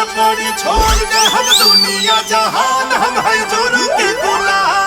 पड़ी छोड़ दे हम दुनिया जहान हम है जोरू के गुलाम।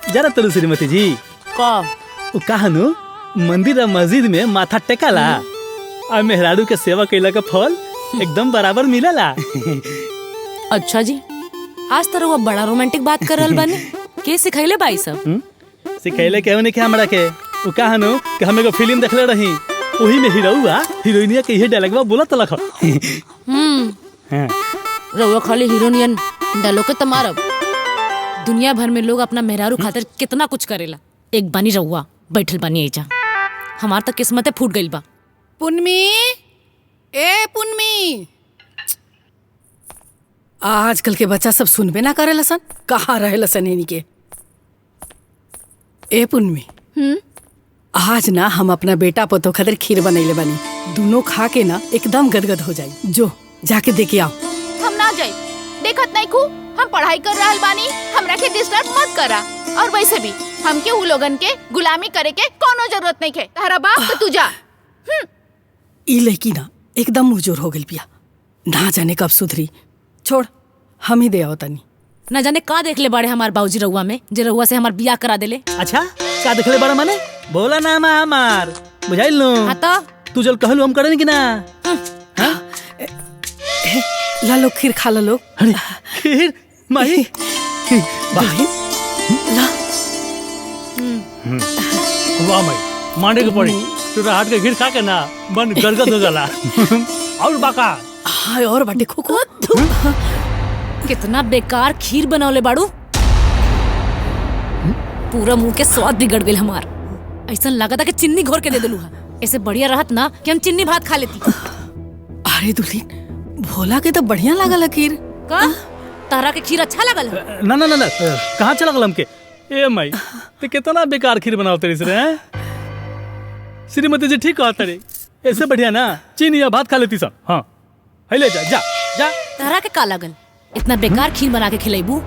जरा तलू श्रीमती जी कहनु मंदिर और मस्जिद में माथा टेकाला और मेहरारू के सेवा कैला का फल एकदम बराबर मिलेला। अच्छा जी, आज तरह वो बड़ा रोमांटिक बात कर रहल बानी। के सिखैले बाई सब? सिखैले केहू नहीं के हमरा के। उ कहनु कि हम एगो फिल्म देखले रही, ओही में हीरोवा हीरोइनिया के ये डायलॉगवा बोलत लख। रउआ खाली हीरोइनियन डालो के तमारब। दुनिया भर में लोग अपना मेहरारू खातिर कितना कुछ करेला, एक बानी रउआ बैठल बानी एजा। हमार तो किस्मते फूट गइल बा। पुन्मी, ए पुन्मी, आजकल के बच्चा सब सुनबे ना करे लसन। कहाँ रहे लसन इन्हीं के। ए पुन्मी, आज ना हम अपना बेटा पोतो खातिर खीर बनैले बानी। दोनों खा के ना एकदम गदगद हो जाई। जो जाके देखे आओ। हम ना जाई, देखत नहीं खू हम पढ़ाई कर रहल बानी, हमरा के डिस्टर्ब मत करा। और वैसे भी हमके उ लोगन के गुलामी करे के कोनो जरूरत नहीं है। तारा बाप तो तू जा। ई लड़की ना एकदम मुजोर हो गई पिया, ना जाने कब सुधरी। छोड़, हम ही दे आओ तनी। न जाने का देख ले बड़े हमार बाबूजी रउआ में, जे रउआ से हमार बियाह करा देले। अच्छा का देखले बड़ा माने बोला ना हमार बुझाइल नो। हाँ तो तू जल कहलू हम करें कि ना। ला लो खीर खा लो। खीर माही बहन ला। वाह माई मांडे के पड़ी तोरा हाथ के खीर खा के ना मन गदगद हो जाला। और बाका हाय और बाटे खोको। कितना बेकार खीर बनौले बाड़ू। पूरा मुंह के स्वाद बिगड़ गइल हमार। ऐसा लगा था कि चिन्नी घोर के दे देलू है। ऐसे बढ़िया रहत ना कि हम चिन्नी भात खा लेती। अरे दुल्हन, भोला के तो बढ़िया लागल खीर। का तारा के खीर अच्छा लागल? ना ना ना ना कहाँ चला गल हमके। ए माई ते कितना बेकार खीर बनाओ तेरी से। श्रीमती जी ठीक कहता रे, ऐसे बढ़िया ना चीनी या भात खा लेती सब। हाँ ले जा जा जा। तारा के का लागल? इतना बेकार खीर बना के खिलाईबू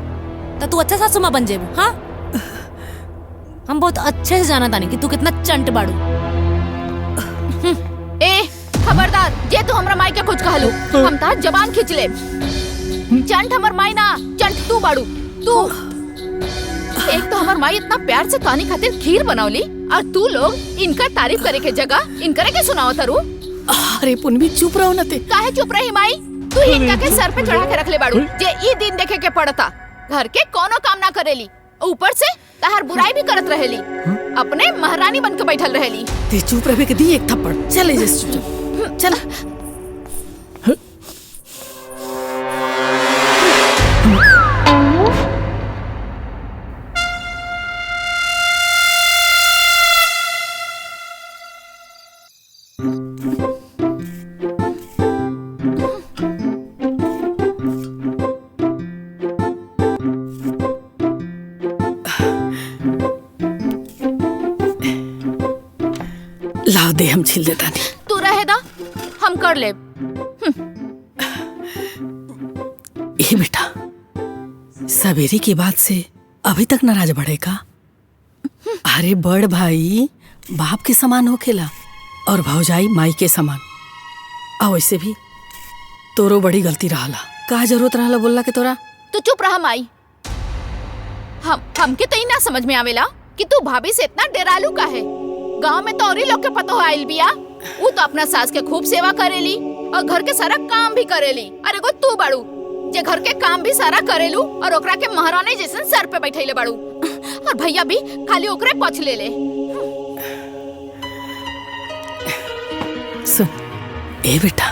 तो तू अच्छा सासू माँ बन जेबू। हाँ, हम बहुत अच्छे से जाना तानी कि तू कितना चंट बाड़ू। ए खबरदार, जे तू हमरा माई के कुछ कहलू हम तार जबान खींच ले। चंट हमर माई ना, चंट तू बाड़ू। तू एक तो हमर माई इतना प्यार से तानी खातिर खीर बनौली और तू लोग इनका तारीफ करे के जगह इनकरे के सुनाओ तारू। अरे पुन्नी चुप रहो ना ते। काहे चुप रही माई? तू ही इनका के सर पे चढ़ा के रख ले बाड़ू जे ई दिन देखे के पड़ता। घर के कोनो काम ना करेली, ऊपर से ताहर बुराई भी करत रहेली। अपने महारानी बन के बैठल रहेली। ते चुप रहे के दी एक थप्पड़। चले जा चुप चल। लाओ दे, हम छिल देता नहीं। तू रहे दा, हम कर ले। ए बेटा, सवेरे की बात से अभी तक नाराज बढ़े का? अरे बड़ भाई बाप के समान होखेला और भौजाई माई के समान। आ वैसे भी तोरो बड़ी गलती रहला। का जरूरत रहला बोलला के तोरा? तू चुप रहा माई। हमके तो ही ना समझ में आवेला कि तू भाभी से इतना डरालू का है। गांव में तो औरी लोग के पता हो आइल बिया वो तो अपना सास के खूब सेवा करेली और घर के सारा काम भी करेली। अरे गो तू बाड़ू जे घर के काम भी सारा करेलू और ओकरा के महारानी जैसन सर पे बैठैले बाड़ू, और भैया भी खाली ओकरे पछ ले ले। सुन ए बेटा,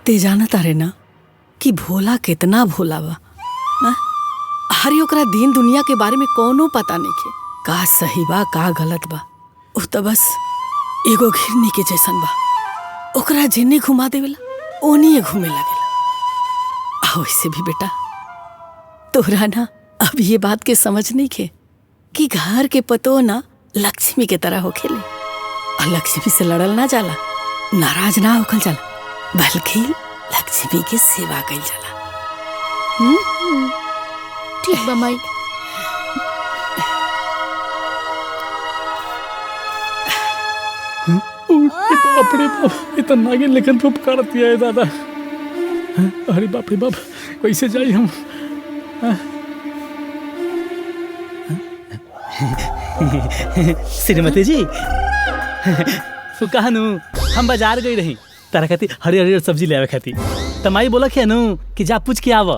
ते जाना तारे ना कि भोला कितना भोला बा। हरी ओकरा दीन दुनिया के बारे में कोनो पता नहीं के, का सही बा का गलत बा। उ तो बस एगो घिरनी के जैसन बा, ओकरा जिन्ने घुमा देवेला ओनिए घूमे लगेला। वैसे भी बेटा तोरा ना अब ये बात के समझ नहीं के कि घर के पतो ना लक्ष्मी के तरह होखेले, और लक्ष्मी से लड़ल ना जाला, नाराज ना होखल जाला, बल्कि लक्ष्मी के सेवा कइल जाला। ठीक बा माई। बाप रे बाप, इतना नागिन लेकिन तो उपकार दिया है दादा। अरे बाप रे बाप, कैसे जाई हम? श्रीमती जी तो कहनु हम बाजार गई रही तारा खाती हरी सब्जी ले आवे खाती, तमाई बोला क्या नु कि जा पूछ के आव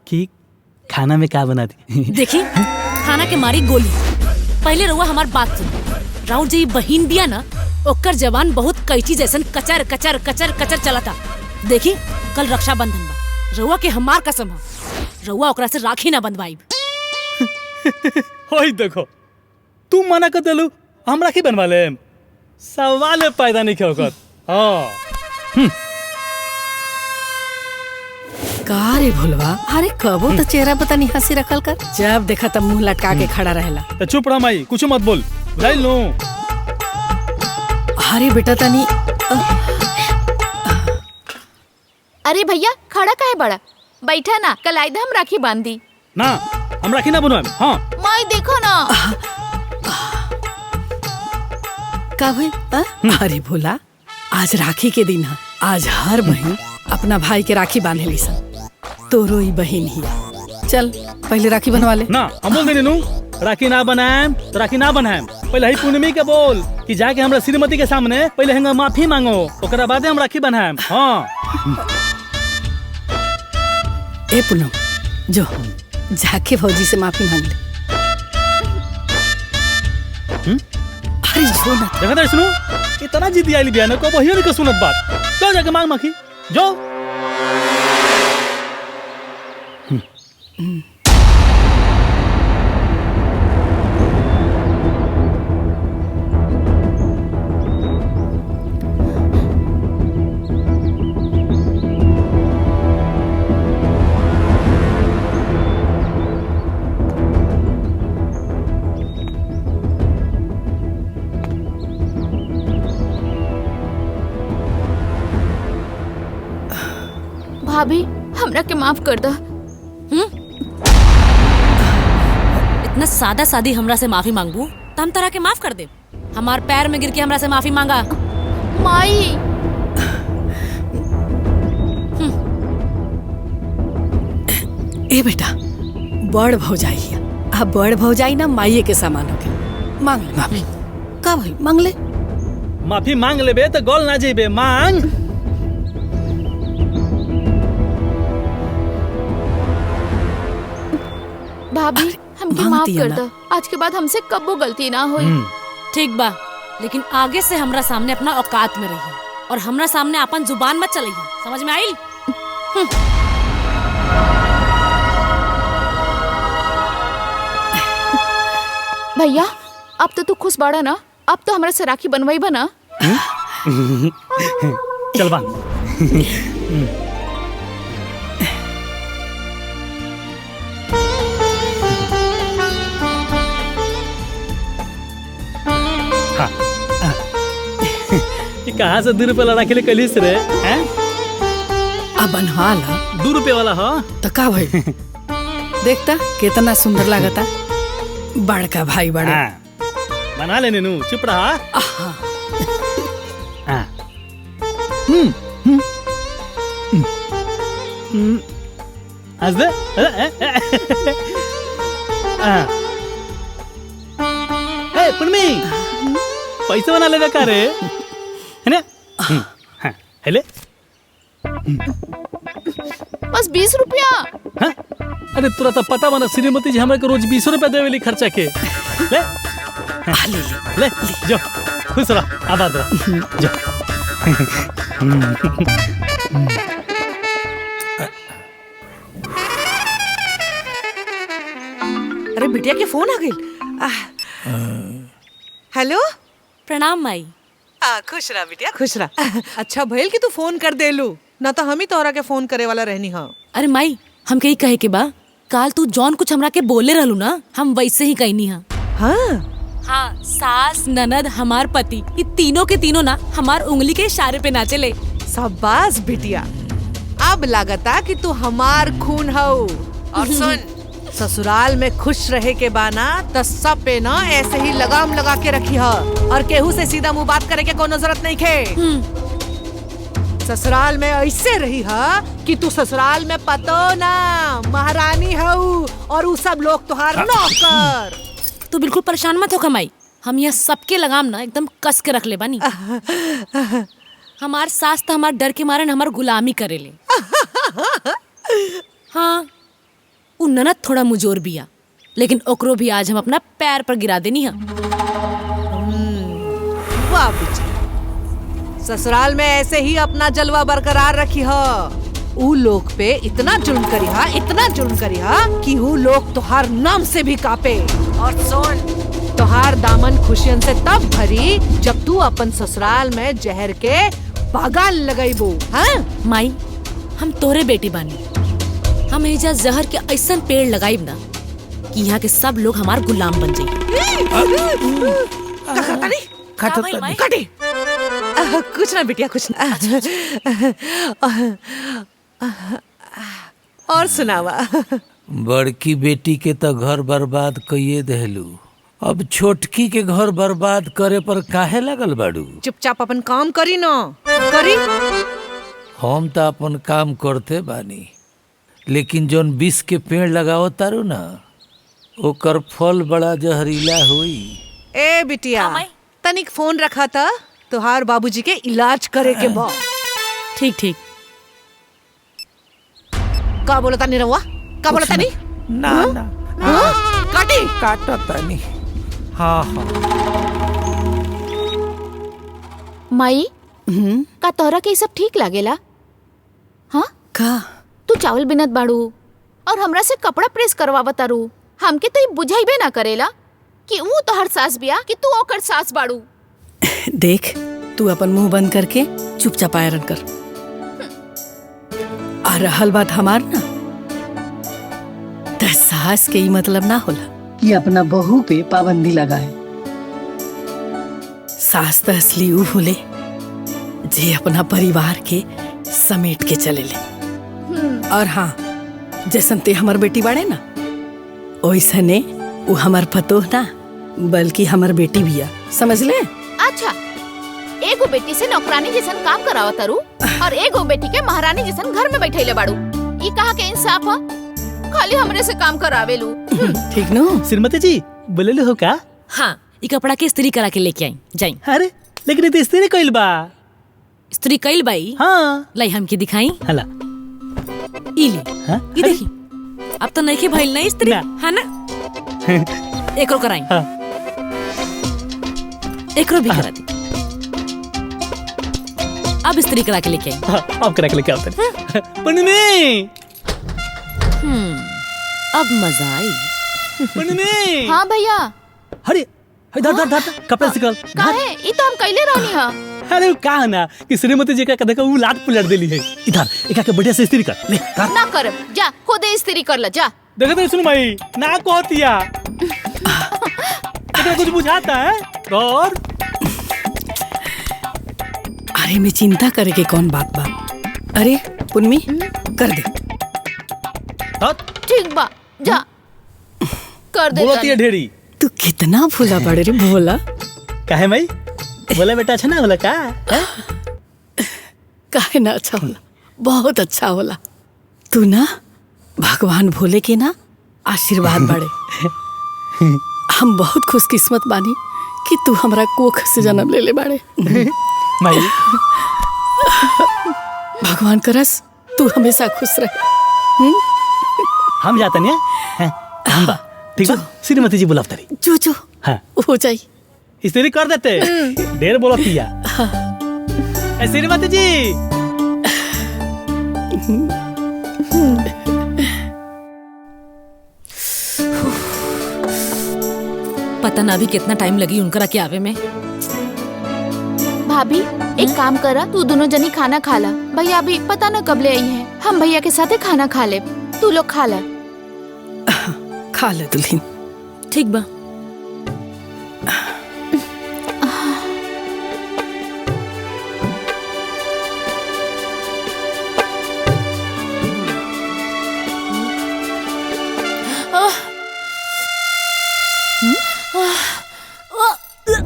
कि खाना में का बना दी। देखी खाना के मारी गोली। पहले रहुआ हमार बात सुन। राउर जी बहिन बिया ना, ओकर जवान बहुत कैची जैसन कचर कचर कचर कचर चला था। देखी कल रक्षाबंधन बा, रहुआ के हमार कसम है रहुआ ओकरा से राखी ना बंधवाई। होई देखो तू मना कर देलू हम राखी बनवा ले, सवाल पैदा नहीं होकर। का रे भोलवा, अरे कबो तो चेहरा पता नहीं हंसी रखल कर, जब देखा तब मुंह लटका के खड़ा रहेला। तो चुप रह माई, कुछ मत बोल, बुझाई लो। अरे बेटा तनी अरे भैया खड़ा काहे बड़ा, बैठा ना, कल आइदा हम राखी बांधी ना, हम राखी ना बनवाएम। हाँ माई देखो ना। का भाई? अरे भोला, आज राखी के दिन है, आज हर बहन अपना भाई के राखी बांधेली सन, तोरो ही बहन ही। चल पहले राखी बनवा ले। ना हम बोल देने नु राखी ना बनाएम तो राखी ना बनाएम। पहले ही पूर्णिमा के बोल कि जाके हमरा श्रीमती के सामने पहले हम माफी मांगो, ओकरा बादे हम राखी बनाएम। हाँ ए पूनम जो जाके भौजी से माफी मांग ले। अरे जो ना, देखा था सुनो इतना जिद्दी आइली बिया ना, को बहियो नहीं को सुनत बात। चल जाके मांग माफी जो। भाभी हमरा के माफ कर दा। इतना सादा सादी हमरा से माफी मांगबू तो हम तरह के माफ कर दे। हमार पैर में गिर के हमरा से माफी मांगा। माई ए बेटा बड़ भौजाई है, अब बड़ भौजाई ना माइये के सामान हो गए, मांग ले माफी। का भाई मांग ले, माफी मांग लेबे तो गोल ना जेबे, मांग। भाभी हमके माफ कर दा, आज के बाद हमसे कब्बो गलती ना होई। ठीक बा, लेकिन आगे से हमरा सामने अपना औकात में रहिए और हमरा सामने अपन जुबान मत चलाइए, समझ में आई? भैया अब तो तू खुश बाड़ा ना, अब तो हमरा से राखी बनवाई बना। चल बांध। कहाँ से 2 रुपये लड़ा के लिए कलिस रे? अब बनवा ला। 2 रुपये वाला हो तो का भाई देखता कितना सुंदर लागता, बड़का भाई बड़ा। बना लेने नु, चुप रहा। आज दे पुनमी पैसे बना लेगा का रे? है ना? हाँ, हेले। बस 20 रुपया। हाँ? अरे तुरा तो पता बना श्रीमती जी हमरा के रोज 20 रुपया देवेली खर्चा के। ले ले जो खुश रह, आबाद रह, जो। अरे बिटिया के फोन आ गई। हेलो। प्रणाम माई। खुश रहा बिटिया, खुश रहा। अच्छा भइल कि तू फोन कर देलू, ना तो हम ही तोहरा के फोन करे वाला रहनी। हाँ अरे माई, हम कही कहे के बा, काल तू जौन कुछ हमरा के बोले रहलू ना, हम वैसे ही कहनी हा। हाँ, सास ननद हमार पति, ये तीनों के तीनों ना हमार उंगली के इशारे पे नाचे ले। शाबाश बिटिया, अब लागता कि तू हमार खून हो। और सुन, ससुराल में खुश रहे के बाना तो सब पे ना ऐसे ही लगाम लगा के रखी है, और केहू से सीधा मुंह बात करे के कोनो जरूरत नहीं खे। ससुराल में ऐसे रही है कि तू ससुराल में पतो ना महारानी हो, और उ सब लोग तुहार नौकर। तू बिल्कुल परेशान मत हो कमाई, हम यहाँ सबके लगाम ना एकदम कस के रख ले बानी। हमार सास तो हमार डर के मारे हमार गुलामी करे ले। हाँ, उ ननद थोड़ा मुजोर बिया, लेकिन ओकरो भी आज हम अपना पैर पर गिरा देनी है। वाह बिटिया, ससुराल में ऐसे ही अपना जलवा बरकरार रखी है। उ लोग पे इतना जुल्म करी हा, इतना जुल्म करी हा कि उ लोग तुहार नाम से भी कापे। और सुन, तुहार दामन खुशियन से तब भरी जब तू अपन ससुराल में जहर के बागान लगाईबो। हाँ माई, हम तोरे बेटी बानी, हम एजा जहर के ऐसा पेड़ लगाईब ना कि यहाँ के सब लोग हमार गुलाम बन जाइए। कुछ ना बिटिया, कुछ ना। और सुनावा। बड़की बेटी के तो घर बर्बाद कइए देहलू, अब छोटकी के घर बर्बाद करे पर काहे लगल बाड़ू? चुपचाप अपन काम करी ना करी। हम तो अपन काम करते बानी, लेकिन जोन विष के पेड़ लगाओ तारू ना, ओकर फल बड़ा जहरीला हुई। ए बिटिया, तनिक फोन रखा था, तुहार बाबूजी के इलाज करे के बा। ठीक ठीक। का बोलता नहीं रहुआ? का बोलता नहीं? ना ना काटी काटा तानी। हाँ हाँ। माई, का तोहरा के सब ठीक लागेला? हाँ का तू चावल बिनत बाड़ू और हमरा से कपड़ा प्रेस करवावत तारू। हमके तो ये बुझाइबे ना करेला कि वो तोहर सास बिया कि तू ओकर सास बाड़ू। देख, तू अपन मुंह बंद करके चुपचाप आयरन कर। आ रहल बात हमार ना, त सास के ही मतलब ना होला कि अपना बहू पे पाबंदी लगाए। सास तो असली ऊ होले जे अपना परिवार के समेट के चले ले। और हाँ, जैसन ते हमर बेटी बाड़े ना, ओइसने ऊ हमर पतोह ना बल्कि हमर बेटी बिया, समझ ले? अच्छा, एगो बेटी से नौकरानी जैसन काम करावत तारू और एगो बेटी के महारानी जैसन घर में बैठैले बाड़ू। ई कहा के इंसाफ है? खाली हमरे से काम करावेलू। ठीक नो? श्रीमती जी बोलेलू हो का? हाँ, ये कपड़ा के इस्त्री करा के लेके आई जाई। अरे लेकिन ये तो इस्त्री कइल बा। इस्त्री कइल बाई? हाँ। लाई हमके दिखाई। हला। इली। हाँ? ई देखी, अब तो नहीं भइल ना इस्त्री, है ना? एकरो कराई। हाँ। एकरो भी करा दी। अब इस्त्री करा के लेके आई। हाँ, अब करा के लेके आओ तनी। पन्नी। अब मजा आई। पन्नी। हाँ भैया। अरे धर धर धर कपड़ा निकाल। काहे? ई तो हम कइले रहनी हा। अरे कहा ना कि श्रीमती जी का देखा वो लाट पुलट देली है। इधर एक के बढ़िया से इस्त्री कर ले। कर। ना कर, जा खुद इस्त्री कर ले जा। देखो तो सुन भाई, ना कहतिया। तेरे कुछ बुझाता है? और अरे मैं चिंता करे के कौन बात बा? अरे पुन्नी कर दे। ठीक बा, जा कर दे। बोलती है ढेरी। तू कितना भोला बड़े रे भोला। काहे भाई? बोला बेटा अच्छा ना होला का? काहे ना अच्छा होला, बहुत अच्छा होला। तू ना भगवान भोले के ना आशीर्वाद बाड़े। हम बहुत खुशकिस्मत बानी कि तू हमरा कोख से जन्म ले ले बाड़े। माई भगवान करस तू हमेशा खुश रहे। हम जाते नहीं हैं हम बा ठीक है श्रीमती जी बुलाव तारी जो जो हाँ हो जाई स्त्री कर देते ढेर बोलो पिया श्रीमती जी पता ना अभी कितना टाइम लगी उनकरा के आवे में। भाभी एक काम करा, तू दोनों जनी खाना खा ला। भैया अभी पता न कब ले आई है, हम भैया के साथ खाना खा ले। तू लोग खा ला। खा ले दुल्हन। ठीक बा।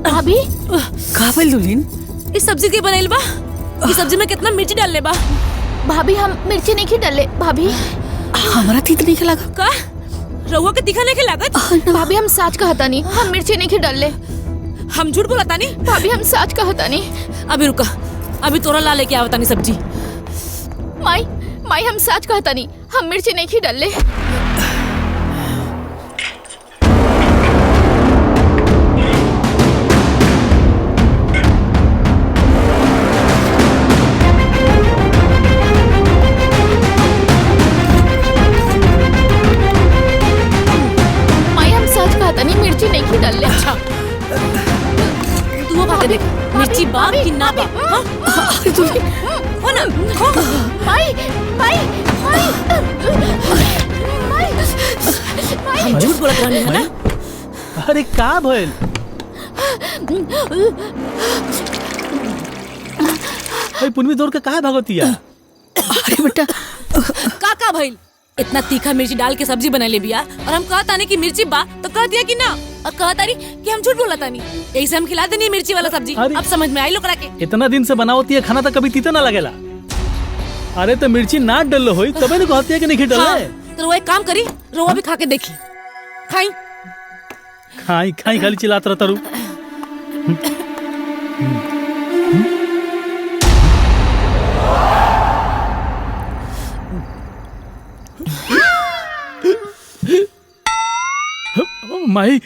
भाभी का भइल दुल्हन? इस सब्जी के बनैल बा। इस सब्जी में कितना मिर्ची डालले बा। भाभी हम मिर्ची नहीं डाले। भाभी हमरा तीत नहीं लगा का रहुआ के दिखाने के लागत। भाभी हम सच कहता नहीं, हम मिर्ची नहीं डाले। हम झूठ बोलता नहीं भाभी हम सच कहता नहीं। अभी रुका, अभी तोरा ला लेके आवता नहीं सब्जी। माई माई हम सच कहता नहीं, हम मिर्ची नहीं डाले। मिर्ची नहीं डाले। अच्छा तू वो खा के देख मिर्ची बा कि ना बा। अरे दुल्हन हो ना खा। माई माई माई हम झूठ बोलत रहनी है ना। अरे का भइल? भाई पुनवी दौड़ के कहाँ भागतिया? अरे बेटा का भइल? इतना तीखा मिर्ची डाल के सब्जी बना ले बिया और हम कहता नहीं कि मिर्ची बा तो कह दिया कि ना, और कहता नहीं कि हम झूठ बोलता नहीं। यही से हम खिला देनी मिर्ची वाला सब्जी। अब समझ में आई लोकरा के। इतना दिन से बनावती है खाना तो कभी तीता ना लगेला। अरे तो मिर्ची ना डल होई तबे न कहती है कि नहीं डल है। तो वो एक काम करी, रोवा भी खा के देखी। खाई खाई खाई खाली चिल्लात रहता रू। माई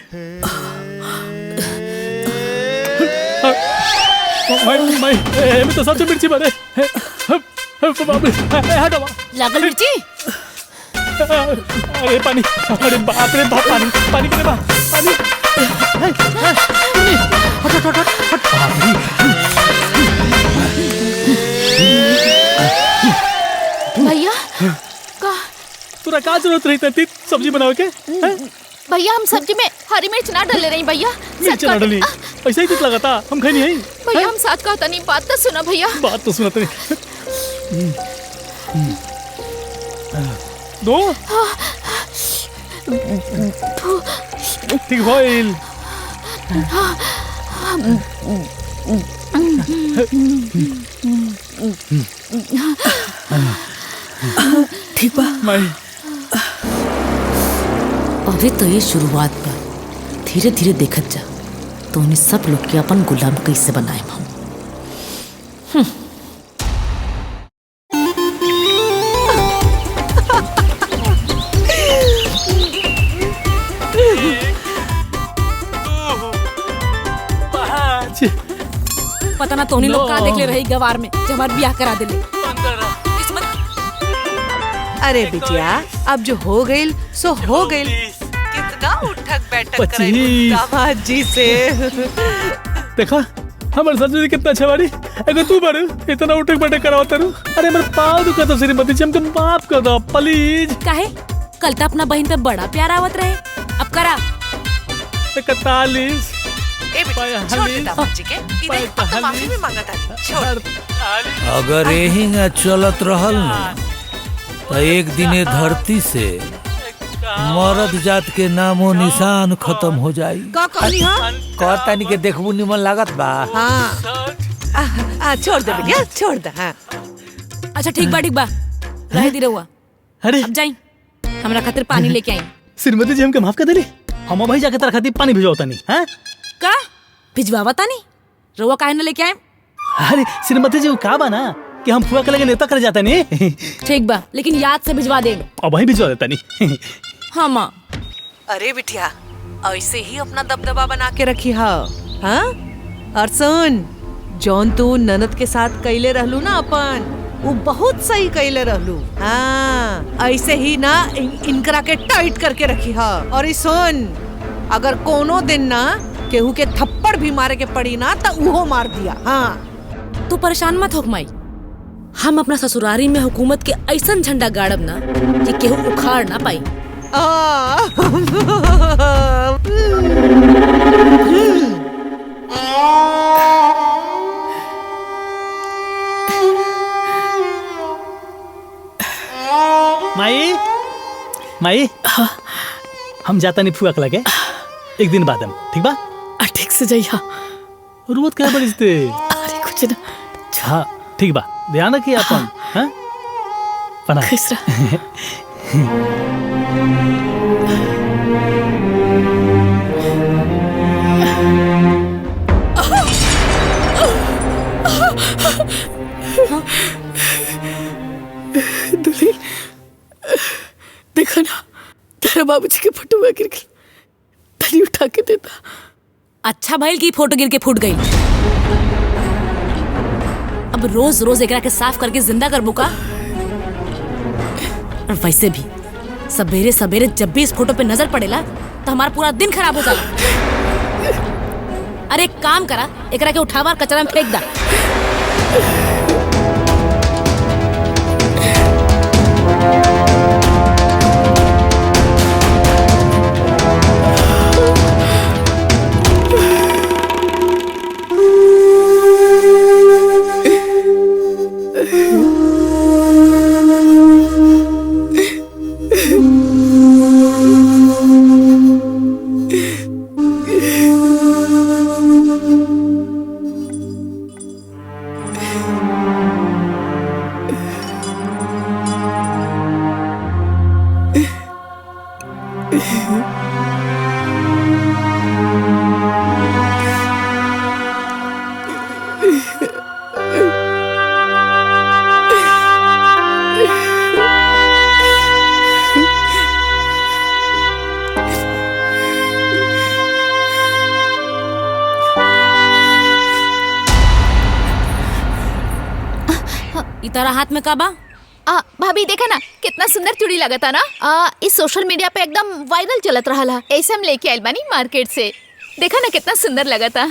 माई मैं तो सच मिर्ची मारे बाप रे हटो लागल मिर्ची। अरे पानी, अरे बाप रे बाप पानी पानी करे बाप पानी हट हट हट हट बाप रे। भैया का तोरा का जरूरत रही थी सब्जी बनावे के? भैया हम सब्जी में हरी मिर्च ना डाले रही। भैया मिर्च ना डाली ऐसा ही कुछ लगा था। हम खाई नहीं। भैया हम सच कहता नहीं, बात तो सुना भैया। बात तो सुना तेरी। दो ठीक भइल। ठीक बा माई अभी तो ये शुरुआत बा, धीरे धीरे देखत जा तो उन्हें सब लोग के अपन गुलाम कैसे बनाए हम। पता ना तो लोग का देख ले रही गवार में जब हमार ब्याह करा दिले। अरे बिटिया अब जो हो गई सो हो गई। कितना उठक बैठक करे दामाद जी से। देखा हमारे सब्जी कितना अच्छा बाड़ी। अगर तू बारू इतना उठक बैठक करावता रू। अरे मेरे पाँव दुखा तो श्रीमती जी हमको माफ कर दो प्लीज। काहे? कल तो अपना बहन पे बड़ा प्यार आवत रहे, अब करा। 41 छोड़ दे दामाद जी के। इन्हें तो माफी भी मांगता है। छोड़। अगर यही न चलत रहल न तो एक दिन धरती से मर्द जात के नामो निशान खत्म हो जाई। का कहनी हां? कहतानी के देखबू निमन लागत बा। हां छोड़ दे बिटिया छोड़ दे। हां अच्छा ठीक बा रह दी रहुआ। अरे अब जाई हमरा खातिर पानी लेके आई। श्रीमती जी हमके माफ कर देली। हम भाई जाके तार खातिर पानी भिजवाता नहीं। हैं का भिजवावा तानी? रहुआ काहे न लेके आए? अरे श्रीमती जी, वो का बा ना कि हम फुआ के लगे नेता कर जाता नहीं। ठीक बा, लेकिन याद से भिजवा दे। अब वही भिजवा देता नहीं। हाँ माँ। अरे बिटिया, ऐसे ही अपना दबदबा बना के रखी हा। हाँ? और सुन, जौन तू ननद के साथ कैले रहलू ना अपन, वो बहुत सही कैले रहलू। हाँ, ऐसे ही ना इनकरा के टाइट करके रखी हा। और ई सुन, अगर कोनो दिन ना केहू के थप्पड़ भी मारे के पड़ी ना तो उहो मार दिया। हाँ, तू परेशान मत हो माई, हम अपना ससुरारी में हुकूमत के ऐसन झंडा गाड़ब ना कि केहू उखाड़ ना पाई। माई, माई, हम जाता नहीं फुआ के लगे, एक दिन बाद हम, ठीक बा? ठीक से जाइया। रोज क्या बरिसते? अरे कुछ ना। हाँ ठीक बा, ध्यान रखिए अपन। हाँ, प्रणाम। खुश रह। दुल्हन, देखो ना, तेरा बाबूजी के फोटो गिर गई, तनी उठा के देता। अच्छा भइल की फोटो गिर के फूट गई। अब रोज रोज एकरा के साफ करके जिंदा कर बुका। और वैसे भी सवेरे सवेरे जब भी इस फोटो पे नजर पड़ेला तो हमारा पूरा दिन खराब हो जाला। अरे एक काम करा, एकरा के उठावा और कचरा में फेंक दा। इतारा हाथ में काबा? भाभी देखा ना कितना सुंदर चूड़ी लगा था ना। इस सोशल मीडिया पे एकदम वायरल चलत रहा है। ऐसे हम लेके आइल बानी मार्केट से। देखा ना कितना सुंदर लगा था।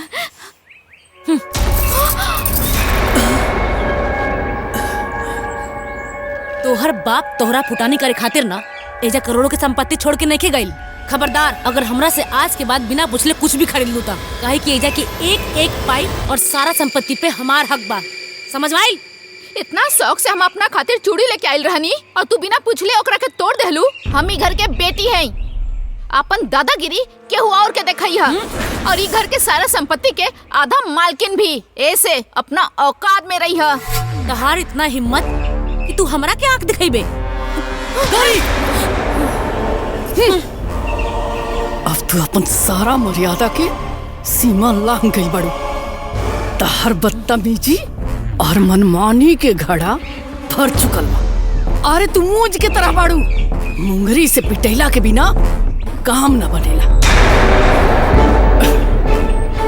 तोहर बाप तोहरा फुटानी करे खातिर ना एजा करोड़ों की संपत्ति छोड़ के नहीं गइल। खबरदार, अगर हमरा से आज के बाद बिना पूछले कुछ भी खरीद लूता, काहे कि एजा की एक एक पाई और सारा संपत्ति पे हमार हक बा। समझ में आइल? इतना शौक से हम अपना खातिर चूड़ी लेके आइल रहनी और तू बिना पूछले ओकरा के तोड़ देहलू। हम ही घर के बेटी हैं, अपन दादागिरी केहू और के देखई है। और ई घर के सारा संपत्ति के आधा मालकिन भी ऐसे अपना औकात में रही है। तहार इतना हिम्मत कि तू हमरा के आंख दिखाइबे? अब तू अपन सारा मर्यादा के सीमा लांघ गई बड़ू। तहर बदतमीजी और मनमानी के घड़ा भर चुकल बा। अरे तू मूंज के तरह बाड़ू, मुंगरी से पिटैला के बिना काम न बनेला।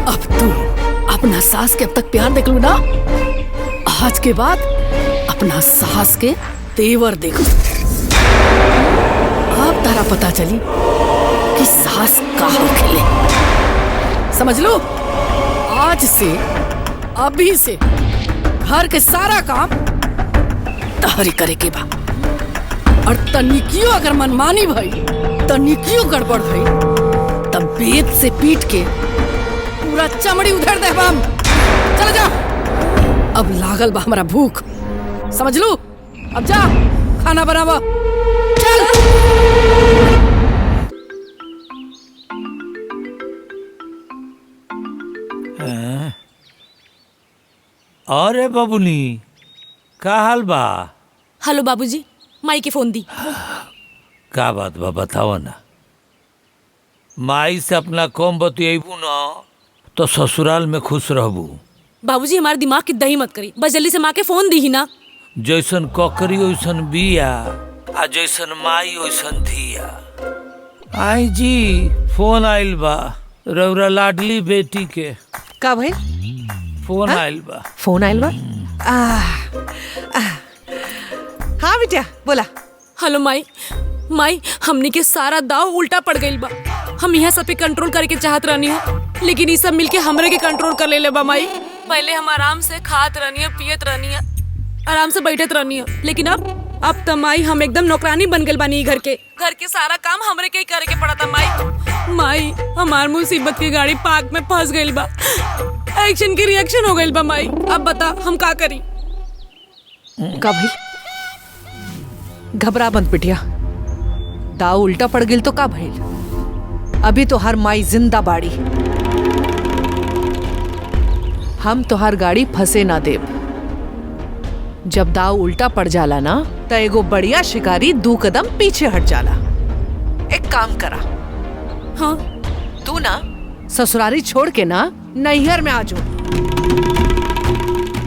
अब तू अपना सास के अब तक प्यार देख लू ना, आज के बाद अपना सास के तेवर देखो। अब तारा पता चली कि सास कहाँ खेले। समझ लो, आज से अभी से घर के सारा काम तहरी करे के बा। और तनिकियो अगर मनमानी भई, तनिकियो गड़बड़ भई, तब बेत से पीट के पूरा चमड़ी उधर दे हम। चल जा, अब लागल बा हमारा भूख। समझ लो, अब जा खाना बनावा। चल। अरे बबुनी, का हाल बा? हेलो बाबूजी, माई के फोन दी। का बात बा, बताओ ना। माई से अपना कम बतियबू न तो ससुराल में खुश रहबू। बाबूजी हमारे दिमाग की दही मत करी, बस जल्दी से माँ के फोन दी ही ना। जैसन ककरी वैसन बिया आ जैसन माई वैसन धिया। आई जी फोन आइल बा रौरा लाडली बेटी के। का भाई फोन आइल बा। फोन आइल बा? हाँ बिटिया बोला। हेलो माई, माई हमनी के सारा दाव उल्टा पड़ गइल बा। हम यहाँ सब पे कंट्रोल करके चाहत रहनी हो, लेकिन ये सब मिलके हमरे के कंट्रोल कर ले बा माई। पहले हम आराम से खात रहनी है, पियत रहनी है, आराम से बैठत रहनी है, लेकिन अब तो माई हम एकदम नौकरानी बन गइल बानी। घर के सारा काम हमरे के ही करे के पड़ता माई। माई हमार मुसीबत की गाड़ी पार्क में फंस गइल बा, एक्शन की रिएक्शन हो गइल बा माई। अब बता हम का करी? का भाई घबरा बंद बिटिया, दाव उल्टा पड़ गिल तो का भइल? अभी तो हर माई जिंदा बाड़ी। हम तो हर गाड़ी फंसे ना देव। जब दाव उल्टा पड़ जाला ना तो एगो बढ़िया शिकारी 2 कदम पीछे हट जाला। एक काम करा, हाँ तू ना ससुरारी छोड़ के ना नैहर में आ जाओ।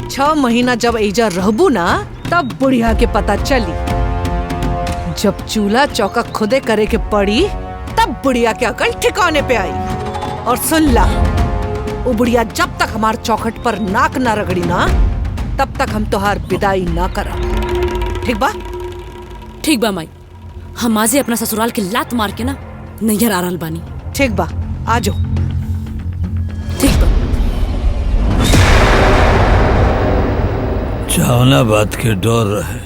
6 महीना जब एजा रहबू ना तब बुढ़िया के पता चली। जब चूल्हा चौका खुदे करे के पड़ी तब बुढ़िया के अकल ठिकाने पे आई। और सुन ला, वो बुढ़िया जब तक हमार चौखट पर नाक ना रगड़ी ना तब तक हम तोहार विदाई ना करा। ठीक बा? ठीक बा माई, हम आजे अपना ससुराल के लात मार के ना नैहर आ रहल बानी। ठीक बा, आ जाओ। ठीक बा। जौना बात के डर रहे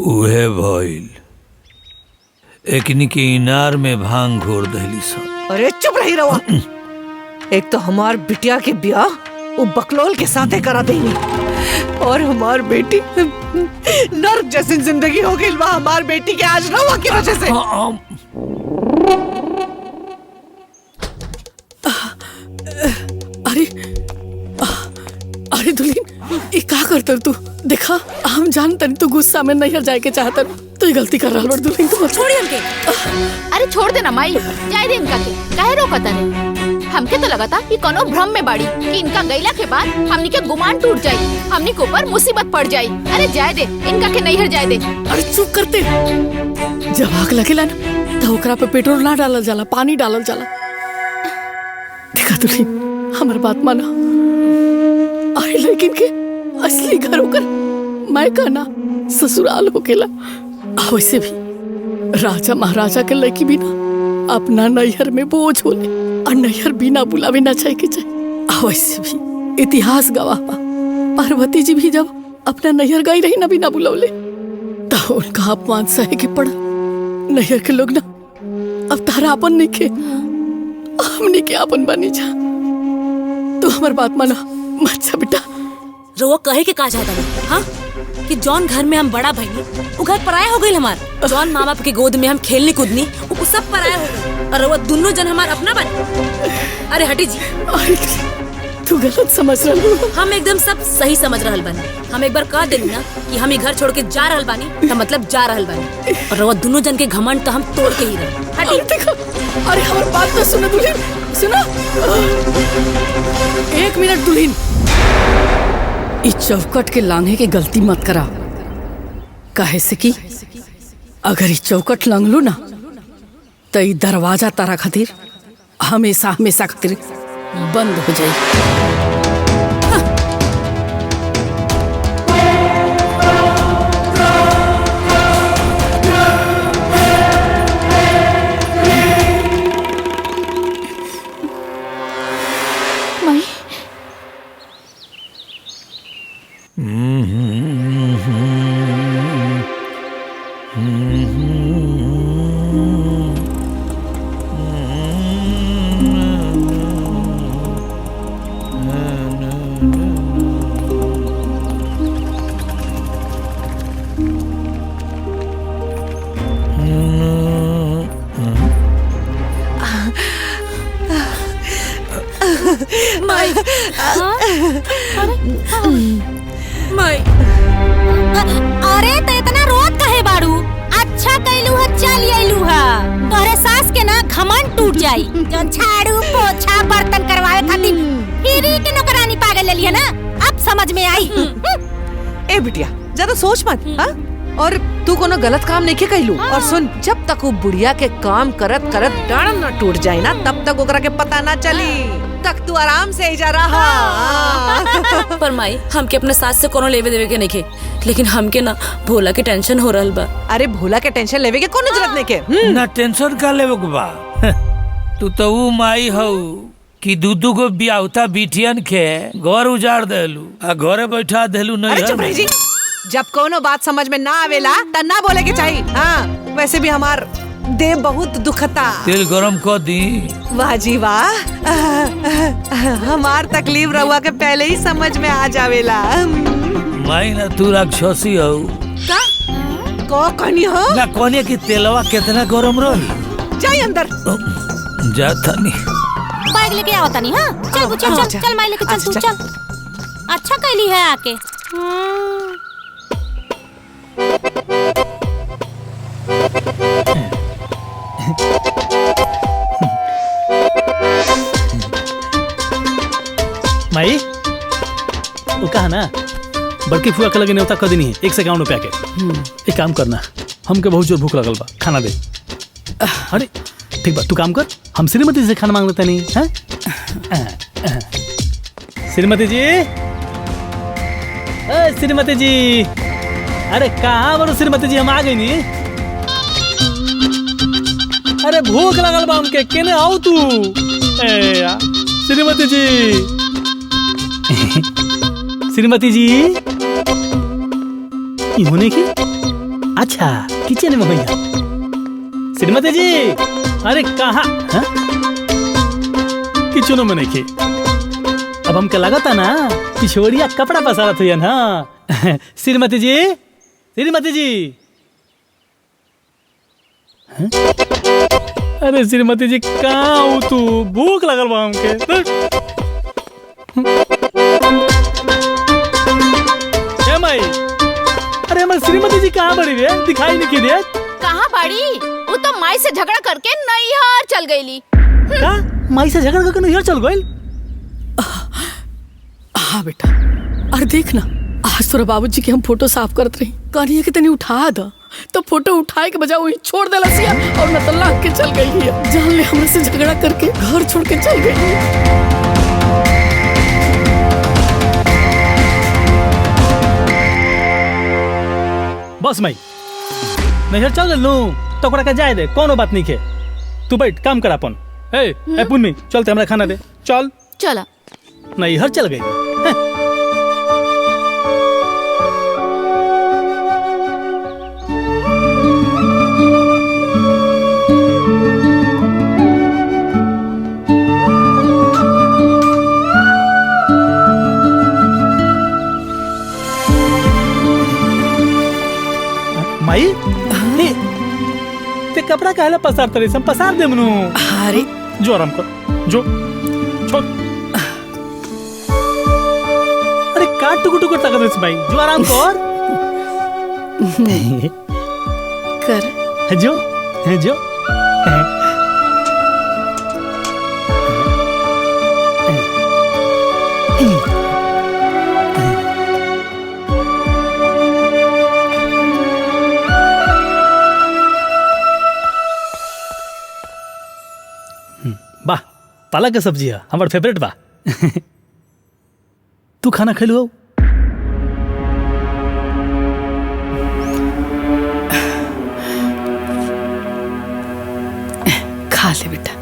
उहे भइल। एकनी के इनार में भांग घोर दहली सब। अरे चुप रही रवा। एक तो हमार बिटिया के ब्याह वो बकलोल के साथे करा देनी, और हमार बेटी नर्क जैसी जिंदगी हो गई बा हमार बेटी के आज रवा की वजह से। अरे अरे दुल्हन ये का करत तू? देखा हम जानतनी तू गुस्सा में नैहर जाए के चाहत, तू गलती कर रहल बड़ दुल्हन। तू छोड़ी हमके। अरे छोड़ देना माई, जाए दे इनका के, काहे रोकत है? हमके तो लगा था कि कोनो भ्रम में बाड़ी कि इनका गईला के बाद हमनी के गुमान टूट जाई, हमनी के ऊपर मुसीबत पड़ जाई। अरे जाए दे इनका के नैहर जाए दे। अरे चुप करते। जब आग लगेला ना तो ओकरा पे पेट्रोल ना डालल जाला, पानी डालल जाला। देखा दुल्हन हमर बात माना। अरे लेकिन के असली घर होकर मैं कहना ससुराल होकेला। वैसे भी राजा महाराजा के लड़की भी ना अपना नैहर में बोझ होले, और नैहर बिना बुलावे ना चाहे के चाहे। वैसे भी इतिहास गवाह बा, पार्वती जी भी जब अपना नैहर गई रही ना बिना बुलौले तो उनका अपमान सहे के पड़ा। नैहर के लोग ना अब तारा अपन निके हमनी के अपन बनी जा। तू हमार बात माना मत जा बेटा। रोवा कहे के का चाहता है? हाँ कि जौन घर में हम बड़ा भइनी वो घर पराया हो गई हमार। जौन माँ बाप के गोद में हम खेलने कूदनी वो सब पराया हो गई, और वो दोनों जन हमार अपना बन। अरे हटी जी। अरे तू गलत समझ रहा हो। हम एकदम सब सही समझ रहल बानी। हम एक बार कह देनी ना कि हम ये घर छोड़ के जा रहल बानी तो मतलब जा रहल बानी, और वो दोनों जन के घमंड तो हम तोड़ के ही रहे। हटी। देखो अरे हमारी बात तो सुनो दुल्हन, सुनो। 1 मिनट दुल्हन, इस चौकट के लांघे के गलती मत करा। काहे से कि अगर इस चौकट लांघ लो ना तो ये दरवाजा तारा खातिर हमेशा हमेशा खातिर बंद हो जाए। माई, माई, अरे तो इतना रोत कहे बाड़ू? अच्छा कैलू है, चल आइलू है। तोहरे सास के ना घमंड टूट जाई। जो झाड़ू पोछा बर्तन करवावे खातिर फ्री के नौकरानी समझ में आई। ए बिटिया ज्यादा सोच मत, हाँ? और तू कोनो गलत काम नहीं के कैलू। और सुन, जब तक वो बुढ़िया के काम करत करत डांड न टूट जाए ना, तब तक ओकरा के पता ना चली, तक तू आराम से जा रहा। पर माई हमके अपने सास से कोनो लेवे देवे के नहीं के, लेकिन हमके ना भोला के टेंशन हो रहल बा। अरे भोला के टेंशन लेवे के कोनो जरूरत नहीं के। ना टेंशन का लेवे के बा। तू तो वो माई हऊ कि दू गो बियाहुता बिटियन के घर उजाड़ देलू आ घरे बैठा देलू। अरे नहीं चुप रही जी, जब कोनो बात समझ में ना आवेला त ना बोले के चाहिए। हाँ, वैसे भी हमार देह बहुत दुखता। तेल गरम कर दी। वाह जी वाह, हमार तकलीफ रहुआ के पहले ही समझ में आ जावेला। माई ना तू राक्षसी हऊ। को कनी हो ना कोने की तेलवा कितना गरम रही। जाई अंदर। जा तनी बैग लेके आओ तनी। हाँ चल चल चल चल माई लेके चल तू चल। अच्छा कैली है आके। माई वो कहा ना बड़की फुआ के लगे न्योता कर देनी है 151 के। एक काम करना, हमके बहुत जोर भूख लगल बा, खाना दे। अरे ठीक बा, तू काम कर, हम श्रीमती से खाना मांग लेते नहीं है। श्रीमती जी, श्रीमती जी, अरे कहाँ बोलो श्रीमती जी, हम आ गई नी। अरे भूख लगल बा हमके, केने आओ तू। श्रीमती जी, श्रीमती जी होने की। अच्छा किचन में भैया। श्रीमती जी, अरे कहाँ किचन में नहीं। अब हमके लगा था ना किशोरिया कपड़ा पसारत हुई ना। श्रीमती जी, श्रीमती जी। अरे श्रीमती जी कहाँ हो तू, भूख लगल बा हमके। माई, अरे हमारे श्रीमती जी कहाँ बड़ी रे, दिखाई नहीं की रे। कहाँ बाड़ी? वो तो माई से झगड़ा करके नैहर चल गईली। का माई से झगड़ा करके नैहर चल गई? हाँ बेटा, अरे देख ना, आज तोरा बाबूजी के हम फोटो साफ करत रही, कहनी कि तनी उठा द, तो फोटो उठाए के बजाय वही छोड़ देला सिया और न तो लाग के चल गई है। जान ले हमसे से झगड़ा करके घर छोड़ के चल गई है। बस माई नैहर चल गल नू तो ओकरा के जाए दे, कोनो बात नहीं के। तू बैठ काम कर अपन। ए पुन्नी चलते हमरा खाना दे, चल। चला नैहर चल गई। माई ते कपड़ा काहे पसार तरे, हम पसार दे मनु। अरे जो आराम कर, जो छोड़। अरे का टुकु टुकु तक दे भाई, जो आराम कर। कर जो जो वाह, पालक के सब्जी है हमार फेवरेट बा। तू खाना खेलू? खा ले बेटा।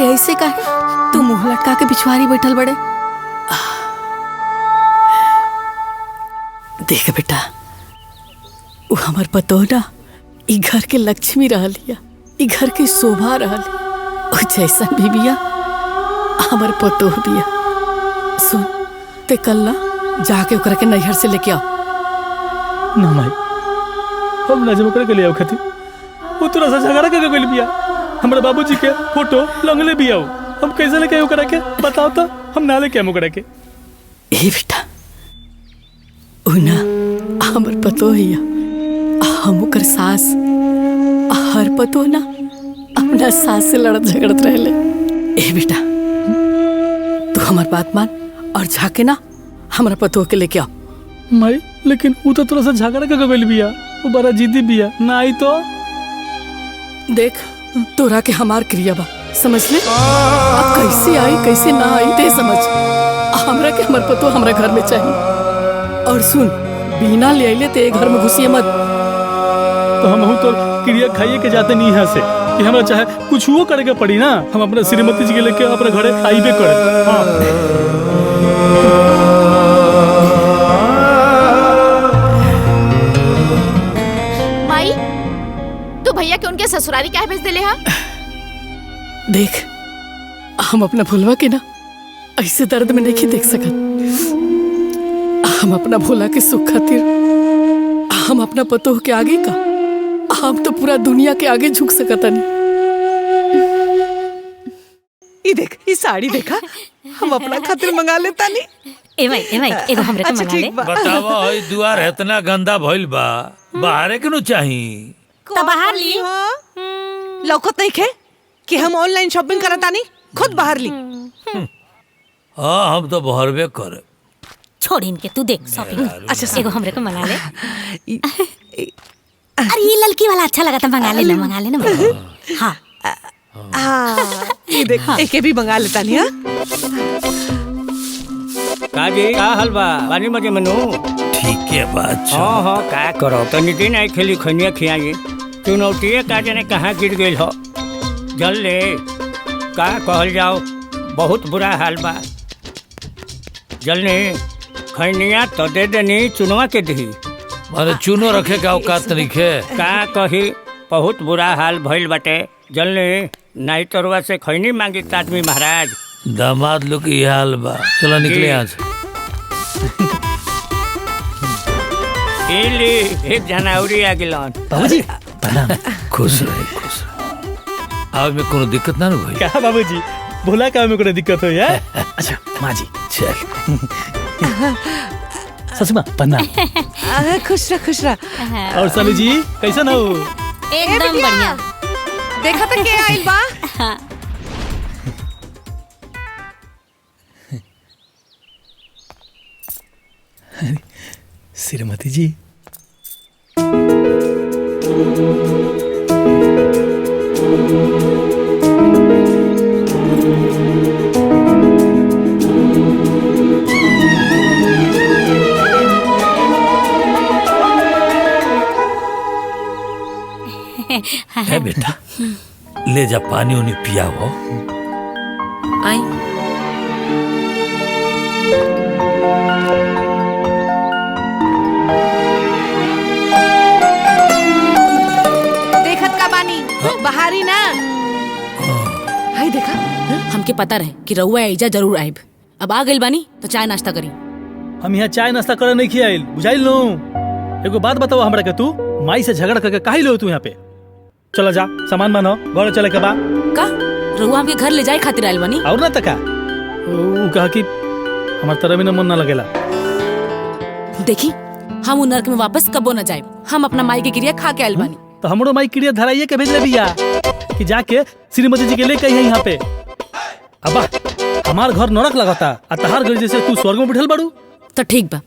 अरे ऐसे काहे तू मुंह लटका के पिछवाड़ी बैठल बड़े। देख बेटा, वो हमार पतो ना ई घर के लक्ष्मी रहलिया, ई घर के शोभा रहली। ओ जैसन भी बिया हमार पतो बिया। सुन ते कल ना जाके ओकरा के नैहर से लेके आओ। ना माई, हम ना जब ओकरा के ले आओ खातिर वो तोरा से झगड़ा के गइल बिया। हमरा बाबूजी के फोटो लंगले बिया। हम कैसे लेके आए ओकरा के बताओ तो। हम ना लेके आए ओकरा के। ए बेटा, उना हमर पतो हिया, हम ओकर सास हर पतो ना अपना सास से लड़त झगड़त रहले। ए बेटा, तू हमार बात मान और जाके ना हमरा पतो के लेके आओ। माई लेकिन वो तो तोरा से झगड़ा के गइल बिया, वो बड़ा जिद्दी बिया। ना आई तो देख, तोरा के हमार क्रिया बा, समझ ले। अब कैसे आई कैसे ना आई ते समझ। हमरा के हमर पतो हमरा घर में चाहिए। और सुन, बिना ले आइले ते घर में घुसिए मत। तो हम तो क्रिया खाइए के जाते नहीं यहाँ से कि हमरा चाहे कुछ वो करे के पड़ी ना। हम अपने श्रीमती जी के लेके अपने घरे आईबे करे। हाँ। माई, तू भैया के उनके ससुरारी क्या भेज देले हा? देख, हम अपना भुलवा के ना ऐसे दर्द में नहीं देख सकत। हम अपना भोला के सुख खातिर हम अपना पतोह के आगे का, हम तो पूरा दुनिया के आगे झुक सकत नहीं। ये देख, ये साड़ी देखा, हम अपना खातिर मंगा लेता नहीं। ए भाई एगो हमरे के अच्छा, मंगा ले। ठीक बा। बतावा हई दुआर इतना गंदा भइल बा, बाहरे के नु चाही। तो बाहर ली। लौकत नहीं खे कि हम ऑनलाइन शॉपिंग करता नहीं, खुद बाहर ली। हाँ, हम तो भरबे करे। छोड़ इनके, तू देख शॉपिंग। अच्छा, एगो हमरे को मंगा ले। अरे ये लड़की वाला अच्छा लगा था, मंगा लेना मंगा लेना। हाँ ये देख, एके भी मंगा लेता नहीं। का जी का हाल बा? पानी मजे मनु ठीक है बात। हाँ हाँ, का करो तनी दिन आई खेली खनिया खियाई। चुनौतिये का जने कहाँ गिर गई हो। जल ले का कहल जाओ, बहुत बुरा हाल बा। जलने खनिया तो दे देनी, चुनवा के दी। माने चुनो रखे का औकात नहीं खे। का कही, बहुत बुरा हाल भइल बाटे। जलने नहीं तोरवा से खैनी मांगी आदमी महाराज। दामाद लोग की हाल बा। चलो निकले यहाँ से। एक जनवरी आ गिलन। बाबूजी प्रणाम। खुश रहे, खुश रहे। अब में कोनो दिक्कत ना भाई। क्या बाबूजी, भोला का में कोई दिक्कत हो यार? अच्छा माँ जी चल। ससुमा प्रणाम। खुश रह, खुश रह। और साली जी कैसा ना हो? एकदम बढ़िया। देखा तो के आइल बा। श्रीमती जी, है बेटा, ले जा पानी उन्हें पिया हो। आई देखत का बानी, बाहरी ना। हाय देखा, हमके पता रहे कि रउआ एजा जरूर आइब। अब आ गइल बानी तो चाय नाश्ता करी। हम यहाँ चाय नाश्ता करे नहीं खियाइल, बुझाइल लो। एगो बात बताओ हमरा के, तू माई से झगड़ा करके काहे लो तू यहाँ पे? चलो जा, सामान बांधो, घर चले के बा। का रउआ हमके घर ले जाए खातिर आइल बानी? और ना तका वो कहा कि हमार तरह भी ना मन ना लगेला। देखी, हम उ नर्क में वापस कबो न जाए। हम अपना माई के क्रिया खा के आइल बानी। तो हमरो माई क्रिया धराइए के भेजले बिया कि जाके श्रीमती जी के लेके आई है यहाँ पे। अब्बा, हमार घर नरक लगता आ तहार घर जैसे तू स्वर्ग में बैठल बाड़ू। तो ठीक बा,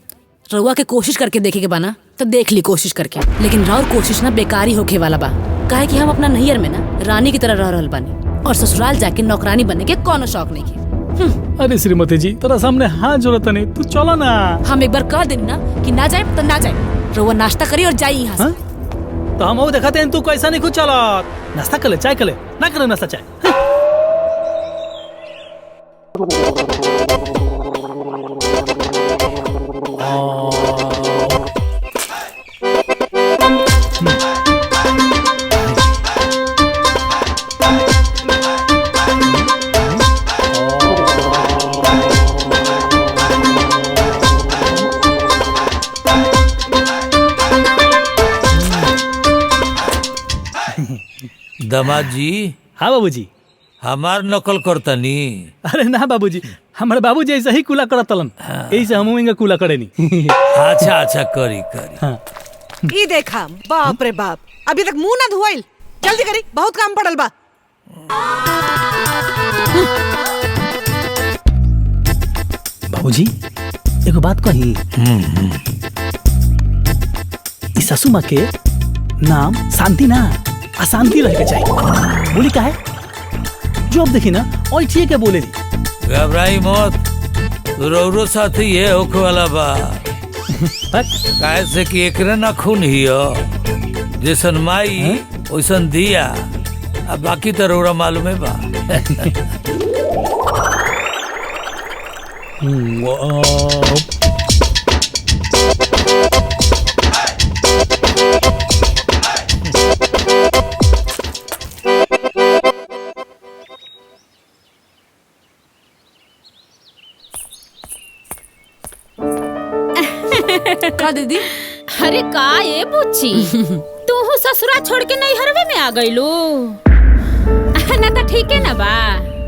रउआ के कोशिश करके देखे के बाना तो देख ली कोशिश करके। लेकिन राउर कोशिश ना बेकार ही होके वाला बा। काहे कि हम अपना नैहर में ना रानी की तरह रह रहल बानी और ससुराल जाके नौकरानी बनने के कोनो शौक नहीं के। अरे श्रीमती जी, तेरा सामने हाथ जोड़ता नहीं, तू चलो ना। हम एक बार कह देनी ना कि ना जाए तो ना जाए। रउआ नाश्ता करी और जाई यहाँ से। तो हम वो दिखाते हैं तू कैसा नहीं खुद चलो। नाश्ता कर ले, चाय कर ले। ना करे नाश्ता चाय। दामाद जी। हाँ बाबूजी। हमार नकल करतनी। अरे ना बाबूजी, हमारे बाबूजी ऐसा ही कूला करत तलन। ऐसे हम इंगा कूला करे नहीं। अच्छा अच्छा करी करी। हाँ। ई देखा, बाप रे बाप, अभी तक मुंह ना धोइल। जल्दी करी, बहुत काम पड़ल बा। बाबूजी एगो बात कही। इस सासू माँ के नाम शांति ना अशांति रहे के चाहिए। बोली का है जो अब देखी ना और ठीक है बोले घबराई मत, रौरो साथी ये होखे वाला बा। काहे से कि एकरे ना खून हियो, जैसन माई वैसन दिया। अब बाकी तो रौरा मालूम है बा। का दीदी? अरे का ये बुच्ची तू ससुरा छोड़ के नहीं हरवे में आ गईलू ना तो ठीक है ना बा।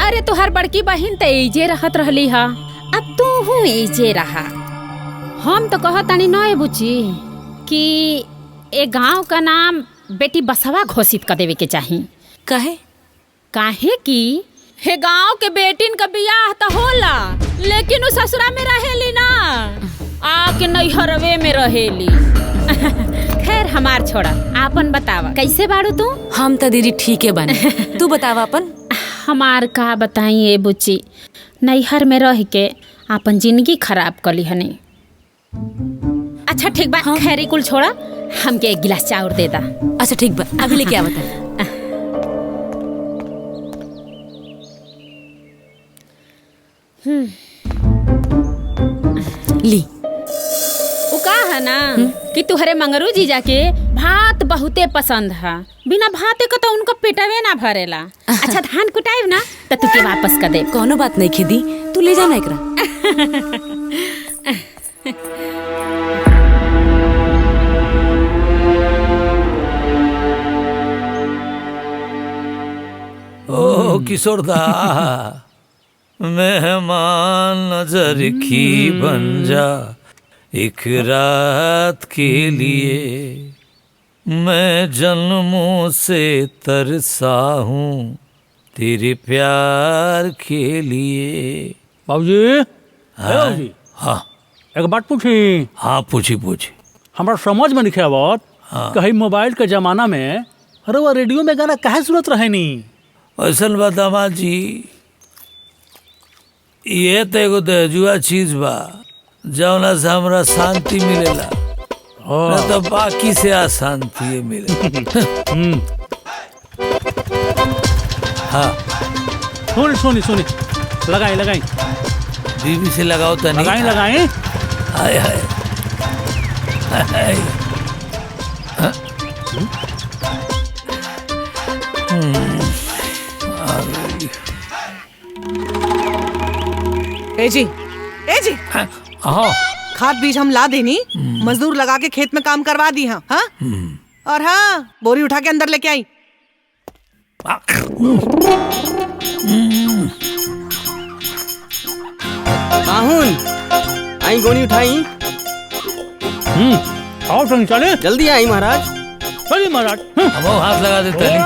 अरे तुहार बड़की बहन तो एजे रहत रहली हा, अब तू हूँ एजे रहा। हम तो कहतानी नए बुच्ची कि ए गांव का नाम बेटी बसवा घोषित कर देवे के चाहिए। काहे? काहे कि हे गांव के बेटिन का बियाह तो होला, लेकिन उ ससुरा में रहेली ना, आके नैहरवे में रहेली। खैर हमार छोड़ा, आपन बतावा कैसे बाड़ू तू? हम तो दीदी ठीक है बने। तू बतावा अपन। हमार का बताई ए बुच्ची, नैहर में रह के आपन जिंदगी खराब कली हनी। अच्छा ठीक बा, खैरी कुल छोड़ा, हमके एक गिलास चाउर दे दा। अच्छा ठीक बा, अभी लेके आवत। ली उ का है ना कि तुहरे मंगरू जीजा के भात बहुते पसंद है, बिना भाते का तो उनका पेटवे ना भरेला। अच्छा धान कुटाइब ना तो तुके वापस कर दे। कोनो बात नहीं खेदी, तू ले जाना एकरा। ओ किशोरदा, मेहमान नजर की बन जा एक रात के लिए। मैं जन्मों से तरसा हूँ तेरे प्यार के लिए। बाबूजी। बाबूजी। हाँ एक बात पूछी। हाँ पूछी पूछी। हमारा समझ में नहीं आवत। कहीं मोबाइल के जमाना में अरे वो रेडियो में गाना काहे सुनत रहे नहीं? असल बा दामाद जी, ये तो एगो दहजुआ चीज बा जौना से हमरा शांति मिलेला, ना तो बाकी से अशांति मिले। हाँ सुनी सुनी, लगाई लगाई, बीबी से लगाओ तो नहीं। लगाई लगाई। हाय हाय ए जी, ए जी। हाँ खाद बीज हम ला देनी, मजदूर लगा के खेत में काम करवा दी। हाँ हाँ, और हाँ बोरी उठा के अंदर लेके आई। आहुन आई गोनी उठाई। आओ संग चले। जल्दी आई महाराज। चलिए महाराज। अब वो हाथ लगा देते हैं।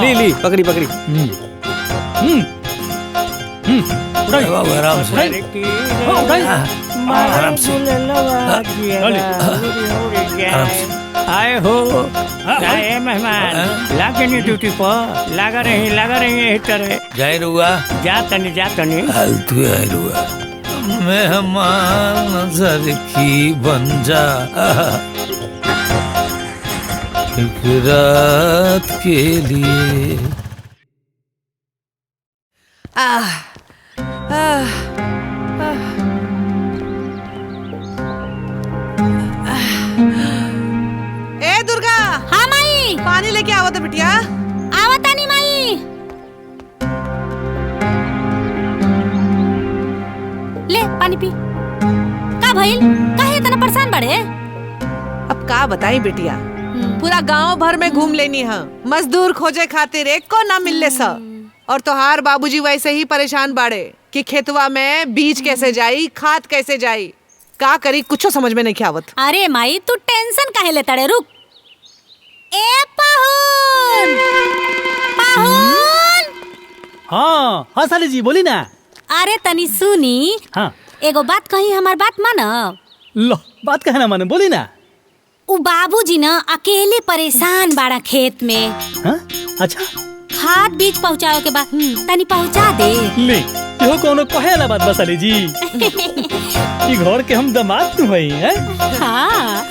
ली ली पकड़ी पकड़ी। आराम से आराम से आराम से। आए हो आए मेहमान, लागे नहीं ड्यूटी पर, लगा रही यही तरह। जाए रुआ, जा तनी फालतू है रुआ। मेहमान नजर की बन जा एक रात के लिए। ए दुर्गा, हाँ माई, पानी लेके आवत है बिटिया। आवता नहीं माई। ले पानी पी। का भइल? काहे इतना परेशान बड़े? अब का बताई बिटिया, पूरा गांव भर में घूम लेनी है, मजदूर खोजे खातिर एक को ना मिलले सा। और तोहार बाबूजी वैसे ही परेशान बाड़े कि खेतवा में बीज कैसे जाई, खाद कैसे जाई। का करी कुछ समझ में नहीं आवत। अरे माई तू टेंशन काहे लेता रे? रुक। ए पाहुन, पाहुन। हाँ हाँ साली जी बोली ना। अरे तनी सुनी। हाँ एगो बात कही, हमार बात मानब? लो बात कहे ना माने, बोली ना। उ बाबूजी ना अकेले परेशान बाड़ा खेत में। हाँ अच्छा, खाद बीज पहुँचाओ के बाद तनी पहुँचा दे। ले इहो कोनो कहे ना बात बा साली जी। ई घर के हम दामाद तू हई हैं। हाँ।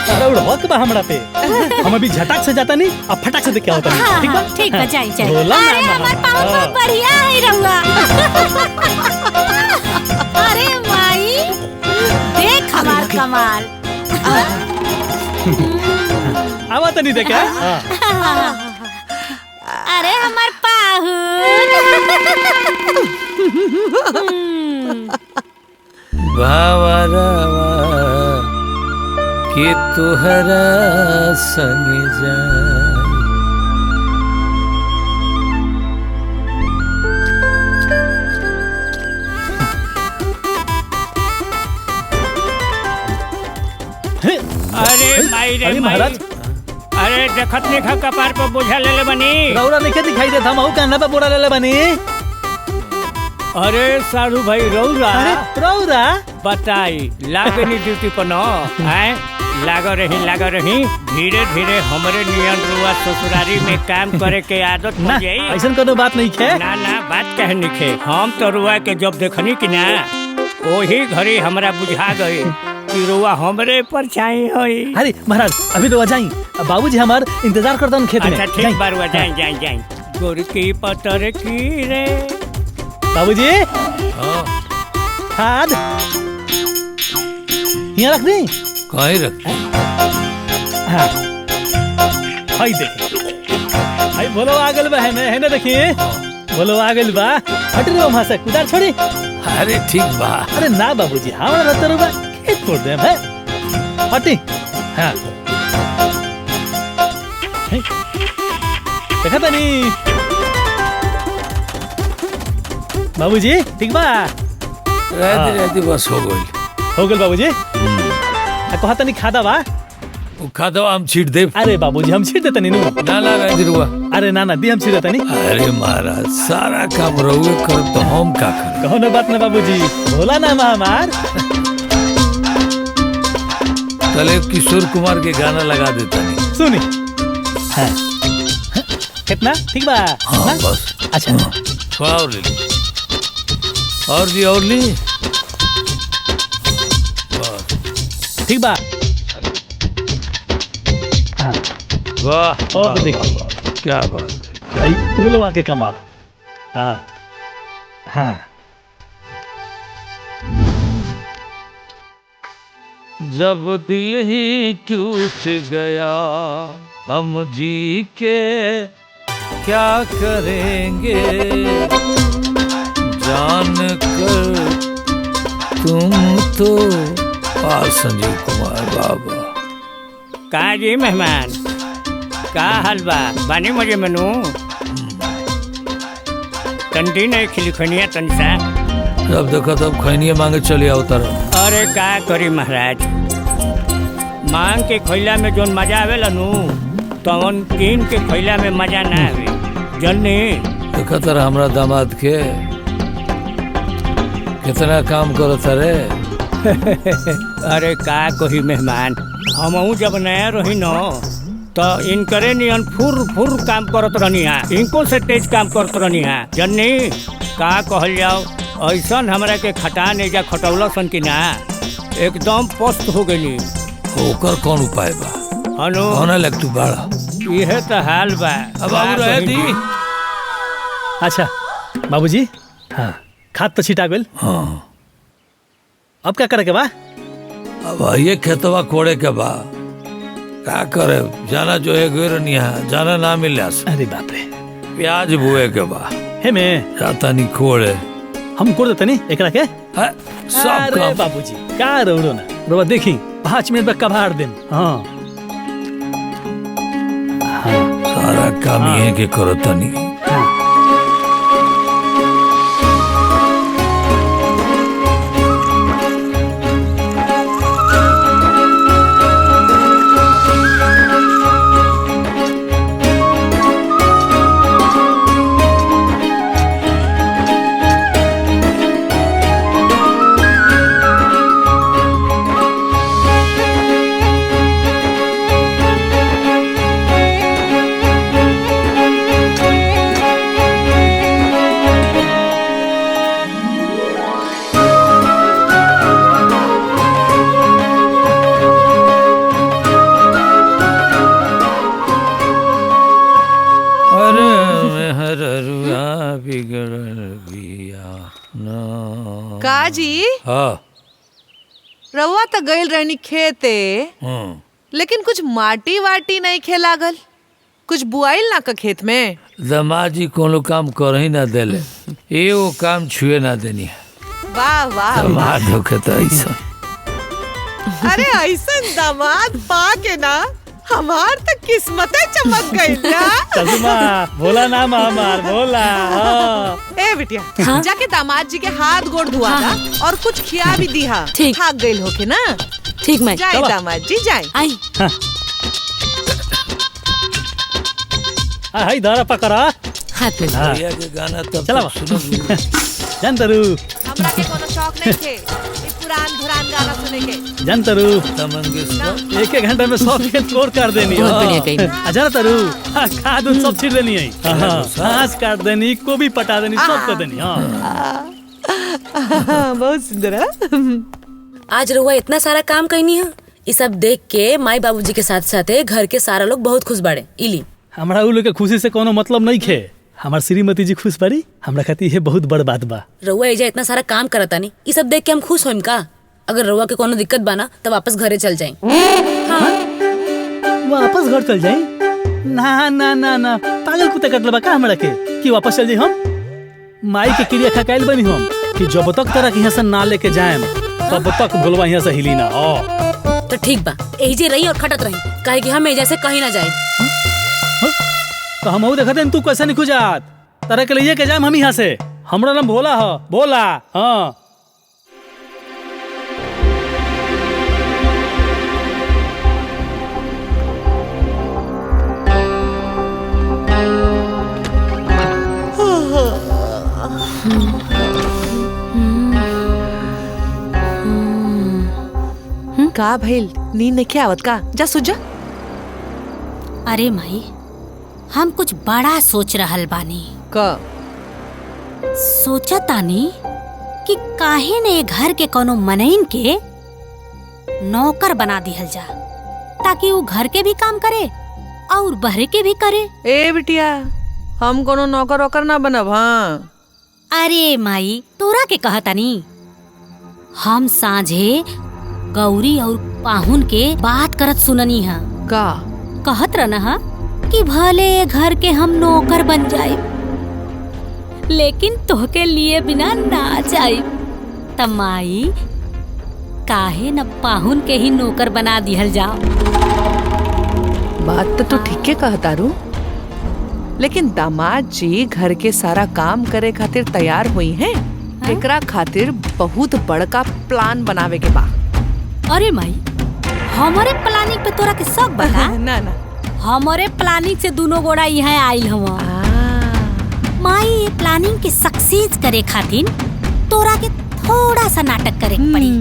अरे उड़हत बा हमरा पे। हम अभी झटाक से जाता नहीं, अब फटाक से देख के आवता नहीं। ठीक बा? ठीक बा, जाई जाई। बोला ना अरे हमार पाहुन बहुत बढ़िया है रहुआ। अरे माई देख हमार कमाल। आवता नहीं देखे। हाँ अरे हमार पाहुन। बावरवा के तुहरा संग जाए। अरे माई रे अरे माई। महाराज। अरे देखत नहीं खा कपार पर बोझा ले ले बनी। रौरा नहीं दिखाई देता, हम कहना पे बोरा ले ले बनी। अरे सारू भाई रौरा। अरे रौरा बताई लागे नहीं ड्यूटी पर न आए। लागो रही धीरे धीरे हमरे नियन रुआ ससुरारी में काम करे के आदत ना हो जाई। ऐसा कोनो बात नहीं है। ना बात कहे निखे। हम तो रुआ के जब देखनी कि ना वही घड़ी हमरा बुझा गई कि रुआ हमरे पर छाई होई। अरे महाराज अभी तो जाई, बाबूजी हमार इंतजार करता हूँ खेत में। अच्छा ठीक बार हुआ, जाई गोर की पतर की रे। बाबूजी हाँ खाद यहाँ रख दी। कहीं रख। हाँ हाई देखी, हाई बोलो आगल बा है ना देखिए। बोलो आगल बा, हट रो वहाँ से उधर छोड़ी। अरे ठीक बा। अरे ना बाबूजी हमारा रहता रुबा खेत छोड़ दे है। हटी। हाँ देखा था नहीं बाबूजी? ठीक बा। रहती बस हो गई बाबूजी। कहा तनी खादा बा? खादा हम छीट दे। अरे बाबूजी हम छीट देता नहीं। ना रहती रुआ। अरे ना दी हम छीट देता नहीं। अरे महाराज सारा काम रहुए कर तो हम का कर। कहो ना बात ना बाबूजी, भोला नाम हमार। कल एक किशोर कुमार के गाना लगा देता नहीं। सुनी। हाँ कितना ठीक बा? हाँ बस। अच्छा थोड़ा और ले ली। और ली। ठीक बा। वाह और देखो क्या बात है, बोलो आके कमाल। हाँ हाँ जब दिल ही टूट गया हम जी के क्या करेंगे, जान कर तुम तो। संजीव कुमार बाबा। का जी मेहमान, का हाल बा? बानी मजे मनु टंडी नहीं खिली खनिया तनसा। जब देखो तब खैनिया मांगे चले आओ तारा। अरे का करी महाराज, मांग के खैला में जोन मजा आवेला नु तवन कीन के खैला में मजा ना आवे। जल्दी देखा तारा हमरा दामाद के कितना काम करो तारे। अरे का कही मेहमान, हमहू जब नया रही न तो इनकरे नियन फुर फुर काम करत रहनी है, इनको से तेज काम करत रहनी है। जन्नी का कहल जाओ, ऐसा हमरा के खटा नहीं जा खटौला सन की ना एकदम पस्त हो गई। ओकर कौन उपाय बा? हलो होना लग तू बाड़ा। यह तो हाल बा। अब बाबू रहे दी। अच्छा बाबूजी हाँ खाद तो छिटा गइल। हाँ अब क्या करे के बा? अब ये खेतवा कोड़े के बा का करे, जाना जो है गिरनिया जाना ना मिले। अरे बाप रे, प्याज बुए के बा हे में जाता नहीं कोड़े, हम कोड़ देते नहीं एकरा के। सब अरे काम बाबूजी का रोड़ो ना रोबा, देखी 5 मिनट में कबाड़ देम। हाँ सारा काम ये के करो तनी। काजी हाँ रउआ तो गइल रहनी खेते, लेकिन कुछ माटी वाटी नहीं खे लागल, कुछ बुआइल ना का खेत में? दमाजी कोनो काम कर ही ना देले, एगो काम छुए ना देनी। वाह वाह दामाद होके तो ऐसा। अरे ऐसा दामाद पा के ना हमार तो किस्मते चमक गई। चलमा भोला नाम हमार भोला। ए बिटिया जाके दामाद जी के हाथ गोड़ धुआ दा और कुछ खिया भी दिहा। ठीक। थक गइल होके ना। ठीक मैं जाए दामाद जी जाए। आई हाय धारा पकड़ा हाथ में। भैया के गाना तब चला तक सुनो। जानतरू हमरा के कोनो शौक नहीं थे ई पुरान धुरान गाना सुने के। जानतरू मंगेशकर 1 घंटा में 100 खेत कोड़ कर देनी। बहुत बढ़िया कही। जानतरू खाद उन सब छीट देनी है, घास काट देनी, गोभी पटा देनी, सब कर देनी। बहुत सुंदर है। आज रउआ इतना सारा काम कईनी है, ये सब देख के माई बाबूजी के साथ साथे घर के सारा लोग बहुत खुश बाड़े। इली हमरा उ लोग के खुशी से कोनो मतलब नहीं खे, हमार श्रीमती जी खुश बाड़ी, हमरा खातिर ये बहुत बड़ बात बा। रउआ एजा इतना सारा काम करता नहीं, ये सब देख के हम खुश होइम का? अगर रउआ के कोनो दिक्कत बाना तो वापस घरे चल जाए। वापस घर चल जाए? ना ना ना ना, पागल कुत्ते कटल बा का हमरा के कि वापस चल जाए? हम माई के क्रिया खा कैल बनी हम कि जब तक तरह यहाँ से ना लेके जाएम तब तक बोलवा यहाँ से हिली ना। तो ठीक बा, एजे रही और खटत रही, काहे कि हम एजा से कहीं ना जाए। तो हम देखते तू कैसे नहीं खुजात, तरह के लिए के जाएम हम यहाँ से। हमरा नाम भोला है, भोला। हाँ का भइल, नींद नहीं आवत का? जा सुजा। अरे माई, हम कुछ बड़ा सोच रहल बानी। का? सोचतानी कि काहे ने घर के कोनो मनइन के नौकर बना दिहल जा, ताकि वो घर के भी काम करे और बहरे के भी करे। ए बिटिया, हम कोनो नौकर वोकर ना बनब। हाँ अरे माई, तोरा के कहतानी, हम साँझे गौरी और पाहुन के बात करत सुननी है। का? कहत रहना हा कि भले घर के हम नौकर बन जाए, लेकिन तोहके लिए बिना ना जाए। तमाई काहे न पाहुन के ही नौकर बना दिहल जाओ। बात तो तू ठीके कहता रू, लेकिन दामाद जी घर के सारा काम करे खातिर तैयार हुई हैं। एकरा खातिर बहुत बड़का प्लान बनावे के बा। अरे माई, हमारे प्लानिंग पे तोरा के शक बता? ना ना, हमारे प्लानिंग से दोनों गोड़ा यहाँ आइल हवा। माई, ये प्लानिंग के सक्सेस करे खातिर तोरा के थोड़ा सा नाटक करे के पड़ी।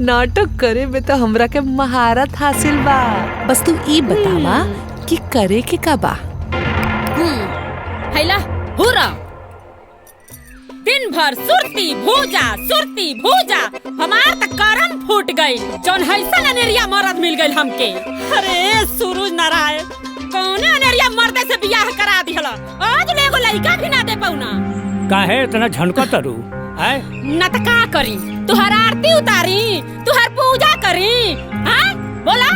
नाटक करे में तो हमरा के महारत हासिल बा। बस तू ई बतावा कि करे के का बा। हैला हुरा, दिन भर सुरती भूजा, हमार तक करम फूट गई। जौन हैसन अनेरिया मर्द मिल गई हमके। अरे सूरज नारायण, कौने अनेरिया मर्दे से बियाह करा दिहला, आज लेगो लइका भी ना दे पौना। काहे इतना झनका तरू? न त का करी? तुहार आरती उतारी, तुहार पूजा करी? हाँ बोला।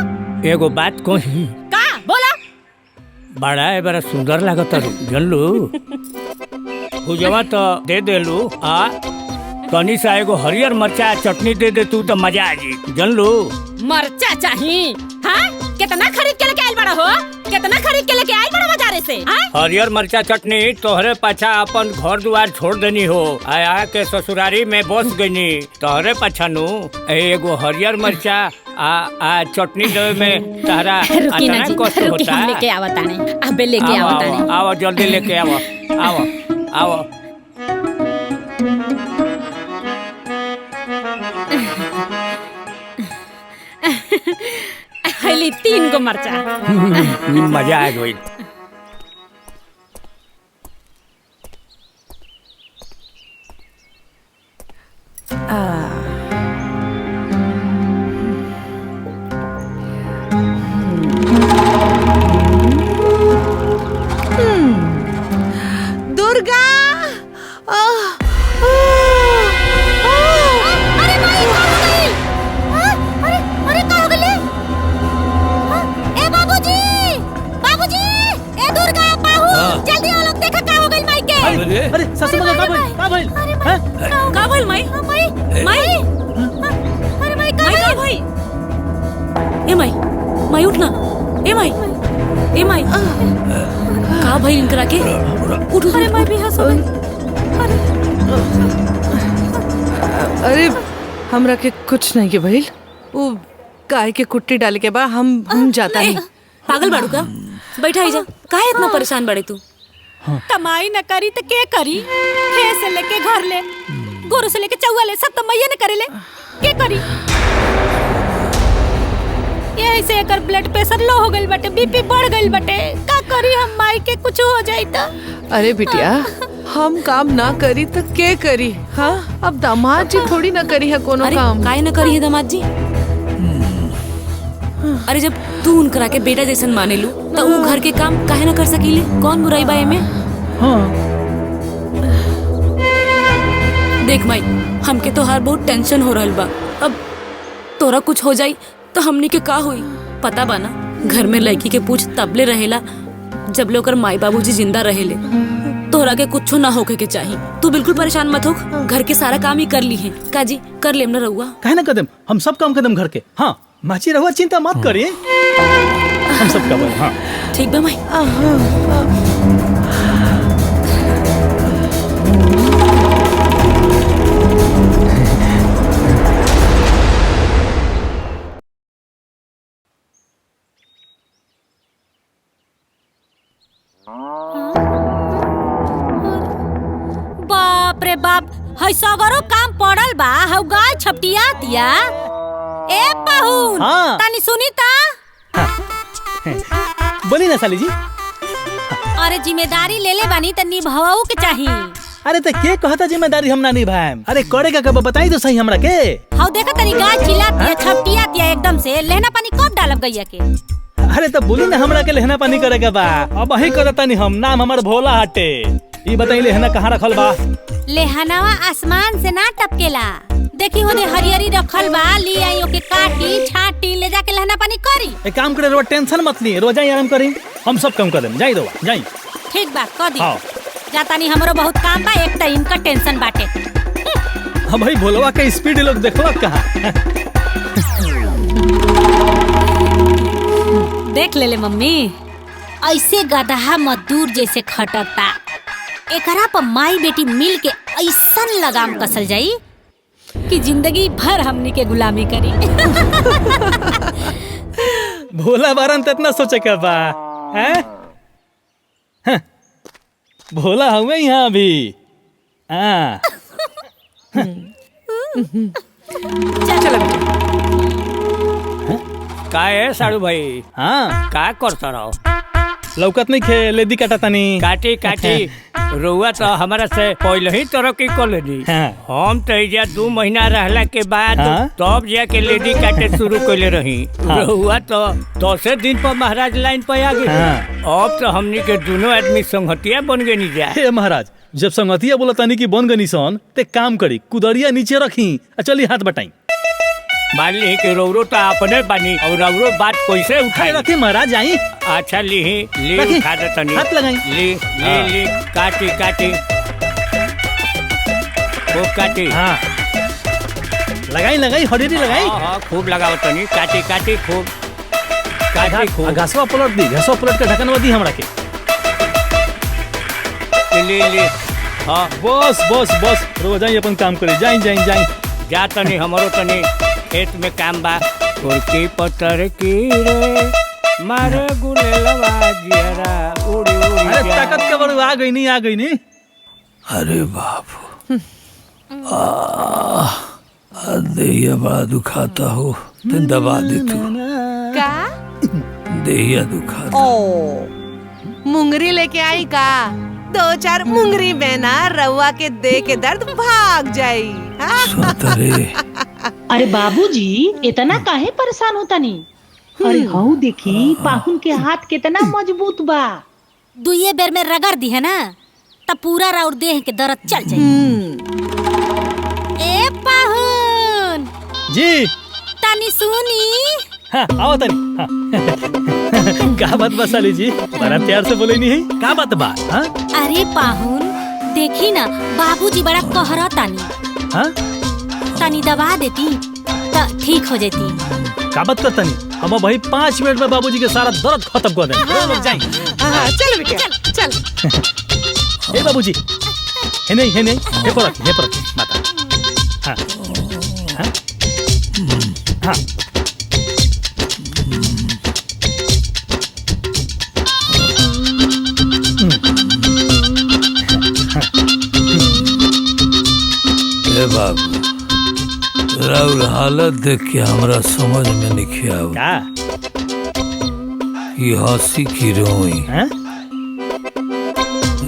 एगो बात कही। का बोला? बड़ा सुंदर लागत जानलू। पूजवा तो दे देलू आ तनी सा एगो हरियर मरचा चटनी दे दे तू तो मजा आ जी जानलू। मरचा चाहिए? हाँ कितना खरीद के लेके आइल बड़ा हो? कितना खरीद के लेके आइल बड़ा बाजारे से? हरियर मरचा चटनी तोहरे पाछा अपन घर दुआर छोड़ देनी हो, आया के ससुरारी में बस गईनी तोहरे पाछा नु। एगो हरियर मरचा आ चटनी देवे में तारा रुकी ना जी, कष्ट रुकी, होता। हम लेके आवताने, अबे लेके आवताने। आओ जल्दी लेके आओ आओ आओ। हली 3 गो मरचा। मजा आ गई। दुर्गा अरे माई का हो गई? अरे अरे का हो गई? ए बाबूजी, बाबूजी, ए दुर्गा बाहू, जल्दी आओ लोग, देखा का हो गई माई के? अरे ससुर का भइल? का भइल? का भइल माई? माई माई, अरे माई का भइल? ए माई, माई उठ ना। ए माई, ए माई, का भइल इनकरा के? उठ। अरे माई बेहोश हो गई। अरे हमरा के कुछ नहीं के भइल। वो गाय के कुट्टी डाले के बाद हम जाता नहीं। पागल बाड़ू का? बैठा ही जा। काहे इतना परेशान बड़े तू? कमाई न करी तो के करी? खे से लेके घर ले, गोरू से लेके चौवा ले, सब तो मैया ने करे ले। के करी? ये ऐसे एकर ब्लड प्रेशर लो हो गइल बाटे, बीपी बढ़ गइल बाटे। का करी हम माई के? कुछ हो जाई त? अरे बिटिया, हम काम ना करी तो के करी? हाँ, अब दामाद जी थोड़ी ना करी है कोनो काम। काहे न करी है दामाद जी? अरे जब तू उनकरा के बेटा जैसन माने लू तो वो घर के काम काहे न कर सकीले? कौन बुराई बा एमे? देख माई, हमके तो हर बहुत टेंशन हो रहल बा। अब तोरा कुछ हो जाई तो हमनी के का होई? पता बा ना, घर में लड़की के पूछ तबले रहेला जब ले ओकर माई बाबूजी जिंदा रहेले। तोरा के कुछ ना होके के चाहिए। तू बिल्कुल परेशान मत हो, घर के सारा काम ही कर ली है। काजी कर लेम ना रहुआ? काहे ना कदम, हम सब काम कदम घर के। हाँ माची रहुआ चिंता मत करिए, हम सब का। हाँ ठीक बा माई। बाप रे बाप, हई सगरो काम पड़ल बा। हौ गाय छपटिया दिया। ए पाहुन, हाँ। तनी सुनी ता। बोली ना साली जी। अरे जिम्मेदारी ले ले बानी त निभावू के चाहिए। अरे तो के कहता जिम्मेदारी हम ना निभाएम? अरे करेगा कब बताई तो सही हमरा के। हौ देखा तनी गाय चिल्लाती छपटिया दिया एकदम से। लेना पानी कब डालब गैया के? अरे तो बोली ना हमरा के लेहना पानी करेगा बा। अब वही करता नहीं हम। नाम हमार भोला हटे। ई बताई लेहना कहाँ रखल बा? लेहनावा आसमान से ना टपकेला। देखी होने हरियरी रखल बा, ली आई ओके काटी छाटी ले जाके लेहना पानी करी। एक काम करे, रोज टेंशन मत ली, रोज आराम करी, हम सब काम कर देम। जाई दो जाई। ठीक बा, कर दी। हाँ। जाता नहीं, हमरो बहुत काम बा। एक त इनका टेंशन बाटे। हम भाई भोलवा के स्पीड लोग देखला कहाँ। देख ले मम्मी, ऐसे गधा मजदूर जैसे खटता। एकरा पर माई बेटी मिल के ऐसन लगाम कसल जाई कि जिंदगी भर हमनी के गुलामी करी। भोला बारन इतना सोचे क्या बा? हैं? भोला हमें यहाँ भी। हाँ। चलो का है साड़ू भाई? हाँ का करता रहो? लौकत नहीं खे, लेदी काटा तनी। काटी काटी रुआ तो हमारा से पहले ही तरक्की कर लेनी। हम तो इजा 2 महीना रहला के बाद तब जाके लेडी काटे शुरू कैले रही। रुआ तो 10 दिन पर महाराज लाइन पे आ गए। अब तो हमनी के दोनों आदमी संगतिया बन गए। जा हे महाराज, जब संगतिया बोला तानी कि बन गनी सन ते काम करी कुदरिया नीचे रखी चली हाथ बटाई। मान ली कि रौरो तो अपने बनी और रौरो बात कैसे उठाई रखी महाराज आई। अच्छा ली रखी। उठा दे तनी हाथ लगाई। ली काटी खूब काटी। हाँ लगाई हडेरी लगाई। हाँ खूब लगाओ तनी काटी खूब काटी खूब। घासवा पलट दी, घासवा पलट के ढक्कनवा दी हमरा के। ली हाँ बस रोज जाई अपन काम करे। जाई जा तनी हमरो तनी खेत में काम बा। कुर्की पत्थर की रे मारे गुलेलवा जियरा उड़ी अरे ताकत के बड़ू आ गई नहीं अरे बाबू देहिया बड़ा दुखाता हो तुम दबा दे तू। का देहिया दुखाता। ओ मुंगरी लेके आई का? 2-4 मुंगरी में ना रवा के दे के दर्द भाग जाई। सोतरे अरे बाबूजी इतना काहे परेशान होता नी? अरे हऊ देखी पाहुन के हाथ कितना मजबूत बा। दुइये बेर में रगड़ दी है ना तब पूरा राउर देह के दर्द चल जाए। ए पाहुन जी तनी सुनी। हाँ आओ तनी। हाँ। का बात बसाली जी बड़ा प्यार से बोले नहीं है का बात बा? हाँ अरे पाहुन देखी ना बाबूजी बड़ा कहरा तानी। हाँ तनी दबा देती तो ठीक हो जाती। का बात करता नहीं हम भाई 5 मिनट में बाबूजी के सारा दर्द खत्म कर देंगे। जाए चल बेटा चल। ए बाबूजी है नहीं हे पर माता। हाँ हाँ बाबू राउर हालत देख के हमरा समझ में नहीं आवा कि हंसी की रोई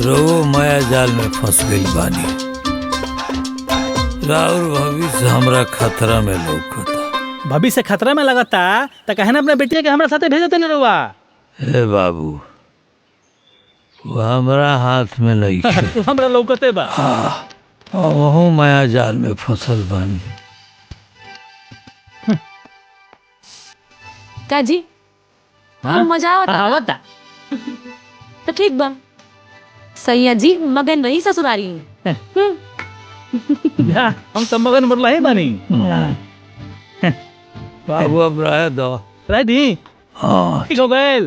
रो माया जाल में फंस गई बानी। राउर भविष्य हमरा खतरा में लौकता। भविष्य खतरा में लगता तो कहे ना अपने बेटिया के हमरा साथे भेजते न रहुआ। हे बाबू वो हमरा हाथ में नहीं तू हमरा लौकते बा। वहू माया जाल में फसल बानी। काजी मजा आवता तो ठीक बा। सैया जी मगन नहीं ससुरारी। हम सब मगन मरला है बानी। बाबू अब रह दो रह दी। हाँ ठीक हो गए।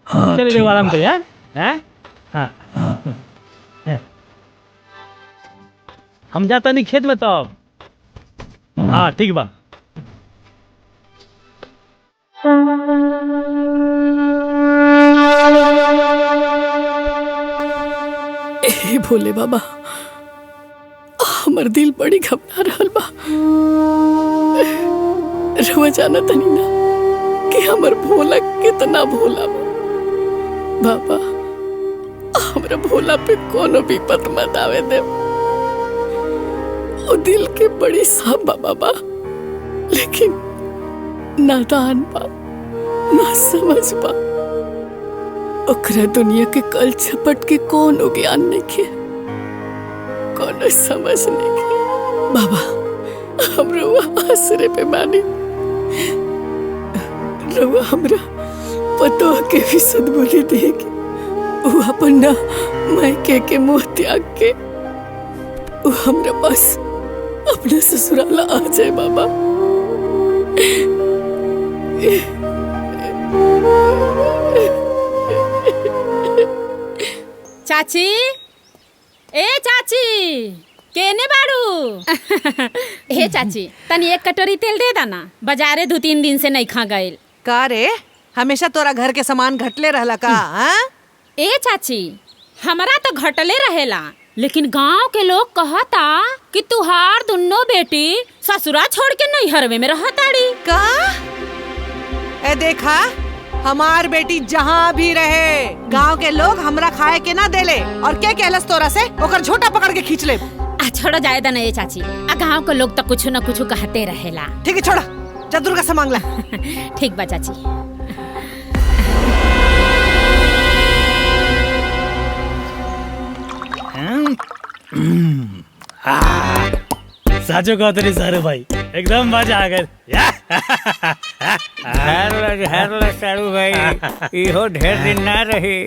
चलिए देखो आराम करिए यार। हाँ हम जाता नहीं खेत में तब। हाँ ठीक बा। ए भोले बाबा हमर दिल बड़ी घबरा रहल बा। रवा जाना तनी ना कि हमर भोला कितना भोला बा। बाबा हमरा भोला पे कोनो विपत मत आवे दे। ओ दिल के बड़ी साफ बा बाबा लेकिन नादान बा ना समझ बा। ओकरा दुनिया के कल छपट के कोनो ज्ञान नहीं, कोनो समझ नहीं। बाबा हम रउआ आसरे पे बानी। रउआ हमरा पतो के भी सद्बुद्धि देगी। वो अपन ना मायके के मुँह त्याग के वो हमरा पास अपना ससुराल आ जाए बाबा। चाची ए चाची केने बाड़ू? हे चाची तनी एक कटोरी तेल दे दाना। बाजारे 2-3 दिन से नहीं खा गए। का रे हमेशा तोरा घर के सामान घटले रहला का? ए चाची हमारा तो घटले रहेला लेकिन गांव के लोग कहता कि तुहार दोनों बेटी ससुरा छोड़ के नैहरवे में रहताड़ी। का ए देखा हमार बेटी जहाँ भी रहे गांव के लोग हमरा खाए के ना देले और क्या कहलस तोरा से ओकर झोटा पकड़ के खींच ले। छोड़ा जाए दा नहीं चाची। गांव के लोग तो कुछ न कुछ कहते रहेला। ठीक है छोड़ा जा दुर्गा से मांग ला। ठीक बा चाची। साचो कहते नहीं सारे भाई एकदम मजा आ गए। हेरला सारू भाई इहो ढेर दिन ना रही।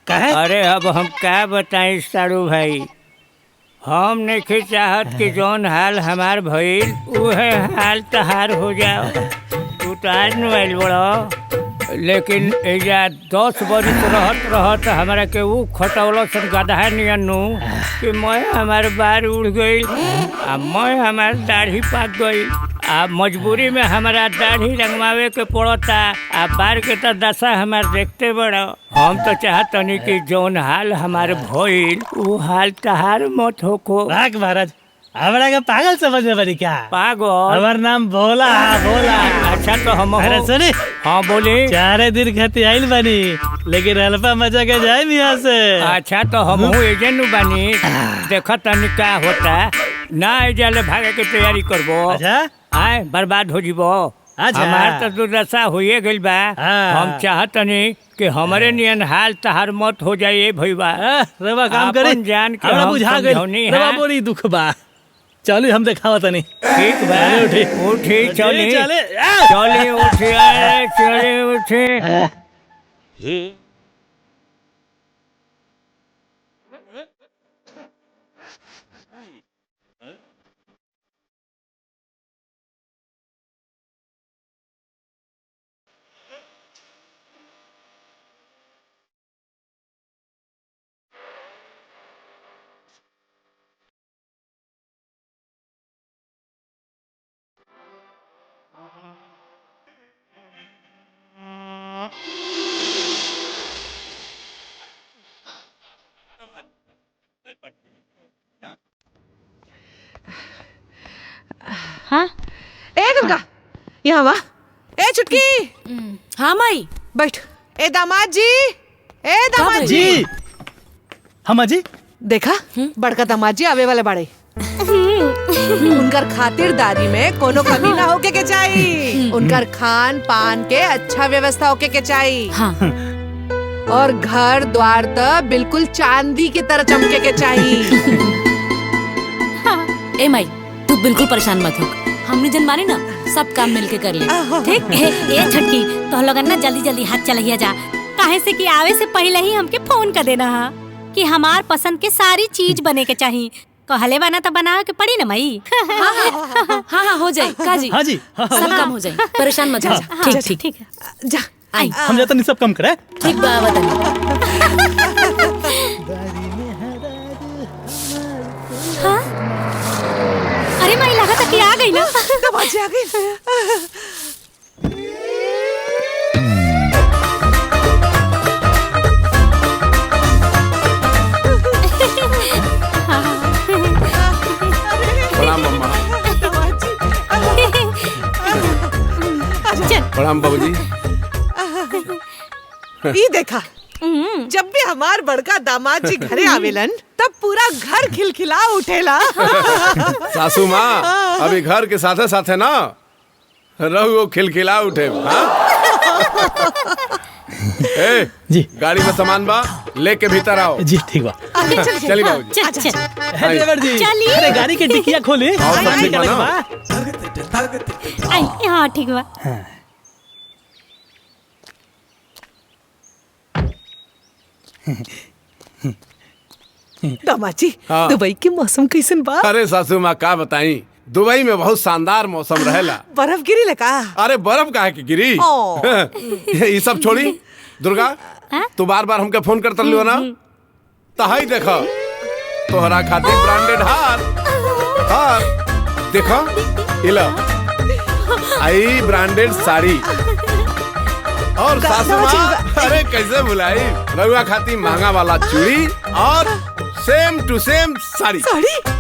कहे? अरे अब हम क्या बताएं सारू भाई, हम नहीं चाहत कि जौन हाल हमार भइल उहे हाल तहार हो जाओ। तू तो आज न आइल बड़ो, लेकिन एजा 10 बरिस रहत रहत हमारा के ऊ खटौलो सन गधा नियनु कि मैं हमार बार उड़ गई आ मैं हमार दाढ़ी पाक गई आ मजबूरी में हमारा दाढ़ी रंगवावे के पड़ता आ बार के तो दशा हमार देखते बड़ो। हम तो चाहतनी कि जौन हाल हमार भइल ऊ हाल तहार मत होको। महाराज हमरा का पागल समझ में बड़ी क्या? पागल? हमार नाम भोला भोला। अच्छा तो हम अरे सुनी। हाँ बोली। 4 दिन खाती आइल बनी लेकिन अल्फा मजा के जाए यहाँ से। अच्छा तो हम एजेंट बनी देखा तनी क्या होता ना एजाले भागे के तैयारी करबो। अच्छा आए बर्बाद हो जीबो। अच्छा हमार तो दुर्दशा होइए गइल बा। हम चाहतनी कि हमरे नियन हाल तहार मत हो जाए भईबा। रवा काम करे जान के हमरा हम बुझा गइल समझौनी रवा है। बोली दुख बा। चलो हम दिखावा तनी। ठीक बा उठी उठी चली चले चली उठी चली उठी। हाँ ए गंगा यहाँ वा। ए चुटकी। हाँ माई बैठ। ए दामाद जी, ए दामाद जी। जी हम जी देखा बड़का दामाद जी आवे वाले बाड़े। उनकर खातिरदारी में कोनो कमी ना होके के चाहिए। उनकर खान पान के अच्छा व्यवस्था होके के चाहिए। हाँ। और घर द्वार तो बिल्कुल चांदी की तरह चमके के चाहिए। ए माई तू बिल्कुल परेशान मत हो, हमने जन माने ना सब काम मिलके कर ले। ठीक ए छटकी तो लोगन ना जल्दी जल्दी हाथ चलहिया जा, काहे से कि आवे से पहले ही हमके फोन कर देना हा कि हमार पसंद के सारी चीज बने के चाहिए। कहले बना तो बनावे के पड़ी ना माई। हाँ हो जाए काजी। हाँ जी सब काम हो जाए, परेशान मत हो। ठीक ठीक ठीक जा आई हम जाता नहीं सब काम करे। ठीक बा बतानी। हाँ अरे माई लगा था कि आ गई ना। दामाद जी आ गई। प्रणाम मम्मा। प्रणाम बाबूजी। ई देखा जब भी हमार बड़का दामाद जी घरे आवेलन तब पूरा घर खिलखिला उठेला। सासू माँ अभी घर के साथे साथे ना रहो खिलखिला उठे। ए जी गाड़ी में सामान बा लेके भीतर आओ। जी ठीक बा। चली बाबूजी। ड्राइवर जी अरे गाड़ी के डिक्कियां खोले। और सब ठीक बा ना? आई हाँ ठीक बा। दामाद जी हाँ। दुबई के मौसम कैसन बा? अरे सासू माँ का बताई, दुबई में बहुत शानदार मौसम रहेला। बर्फ गिरी लगा। अरे बर्फ काहे की गिरी। ये सब छोड़ी दुर्गा तू बार बार हमके फोन करता लियो ना तो हाई देखो तोहरा खातिर ब्रांडेड हार देखो इला आई ब्रांडेड साड़ी और सासू माँ अरे कैसे बुलाई रउआ खातिर महंगा वाला चूड़ी और सेम टू सेम साड़ी।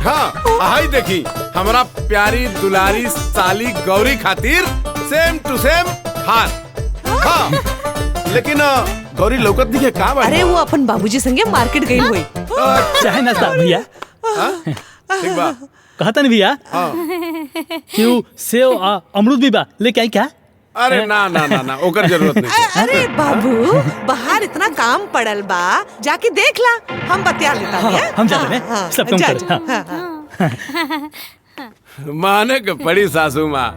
हाँ आई देखी हमारा प्यारी दुलारी साली गौरी खातिर सेम टू सेम हार। हाँ लेकिन गौरी लौकत नहीं है का बात? अरे वो अपन बाबूजी संगे मार्केट गई हुई। चाहे ना सा भैया। ठीक बा कहता नहीं भैया क्यों सेव अमरूद भी बा लेके आई क्या? अरे ना ना ना ना ओकर जरूरत नहीं है। अरे बाबू बाहर इतना काम पड़ल बा, जाके देख ला, हम बतिया लेता हैं। हम जाते हैं, सब तुम करो। माने के पड़ी सासू माँ,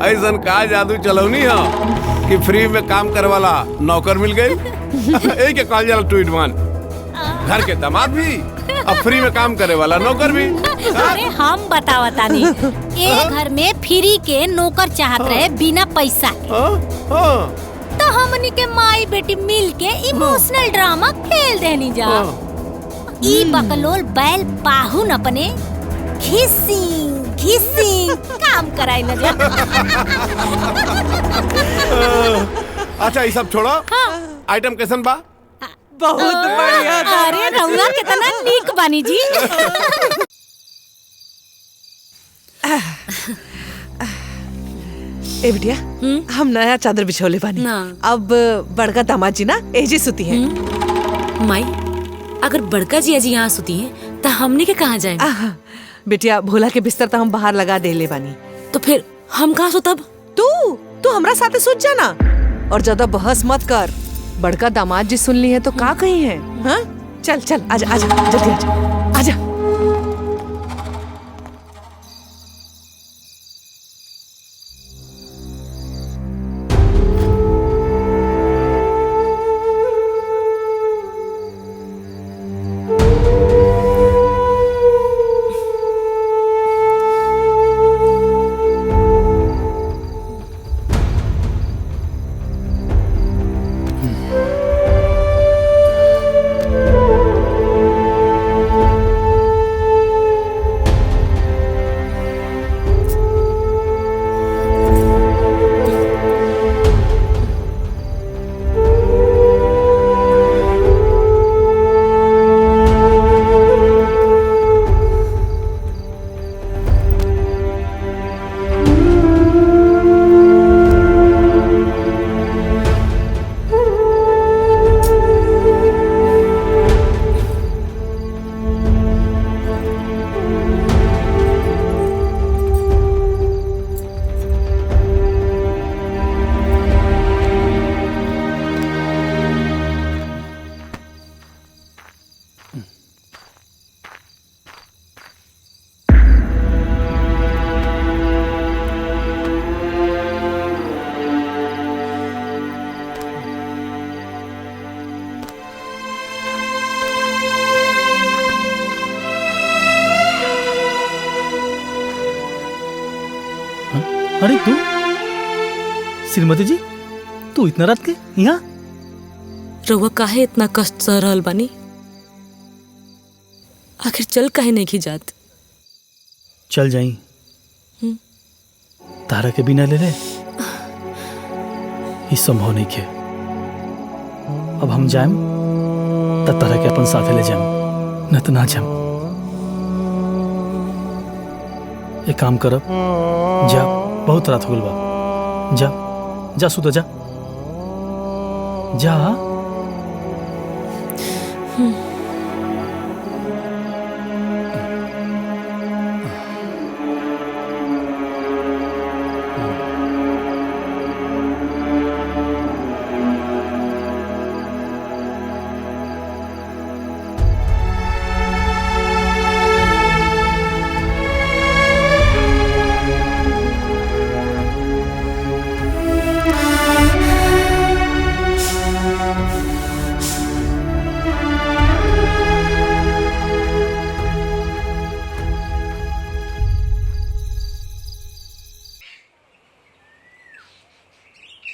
ऐसन का जादू चलौनी हो कि फ्री में काम करे वाला नौकर मिल गई। एक कॉल जाला 2 in 1, घर के दामाद भी अब फ्री में काम करे वाला नौकर भी। अरे हम बतावता नहीं, एक घर में फ्री के नौकर चाहत रहे बिना पैसा के। तो हमनी के माई बेटी मिल के इमोशनल ड्रामा खेल देनी जा। ई बकलोल बैल पाहुन अपने घिसिंग घिसिंग काम कराई न जा। अच्छा ये सब छोड़ो, आइटम कैसन बा? बहुत बढ़िया। अरे रउआ कितना नीक बानी जी। ए बिटिया, हम नया चादर बिछौले बानी। अब बड़का दामाद जी ना एजे सुती है। माई अगर बड़का जी अजी यहाँ सुती है तो हमने के कहाँ जाए? बिटिया भोला के बिस्तर तो हम बाहर लगा दे ले बानी। तो फिर हम कहाँ सुतब? तू हमरा साथे सुत जाना और ज्यादा बहस मत कर। बड़का दामाद जी सुन ली है तो का कही है? हाँ चल चल आजा आजा जल्दी आजा आजा। अरे तू श्रीमती जी, तू इतना रात के यहाँ? रउआ काहे इतना कष्ट सह रहल बानी? आखिर चल काहे नहीं की जात? चल जाई तारा के बिना ले ये संभव नहीं के। अब हम जाएम तब तारा के अपन साथे ले जाएम, न तो ना जाएम। एक काम करब, जा बहुत रात हो गल बा, जा जा सुता जा जा।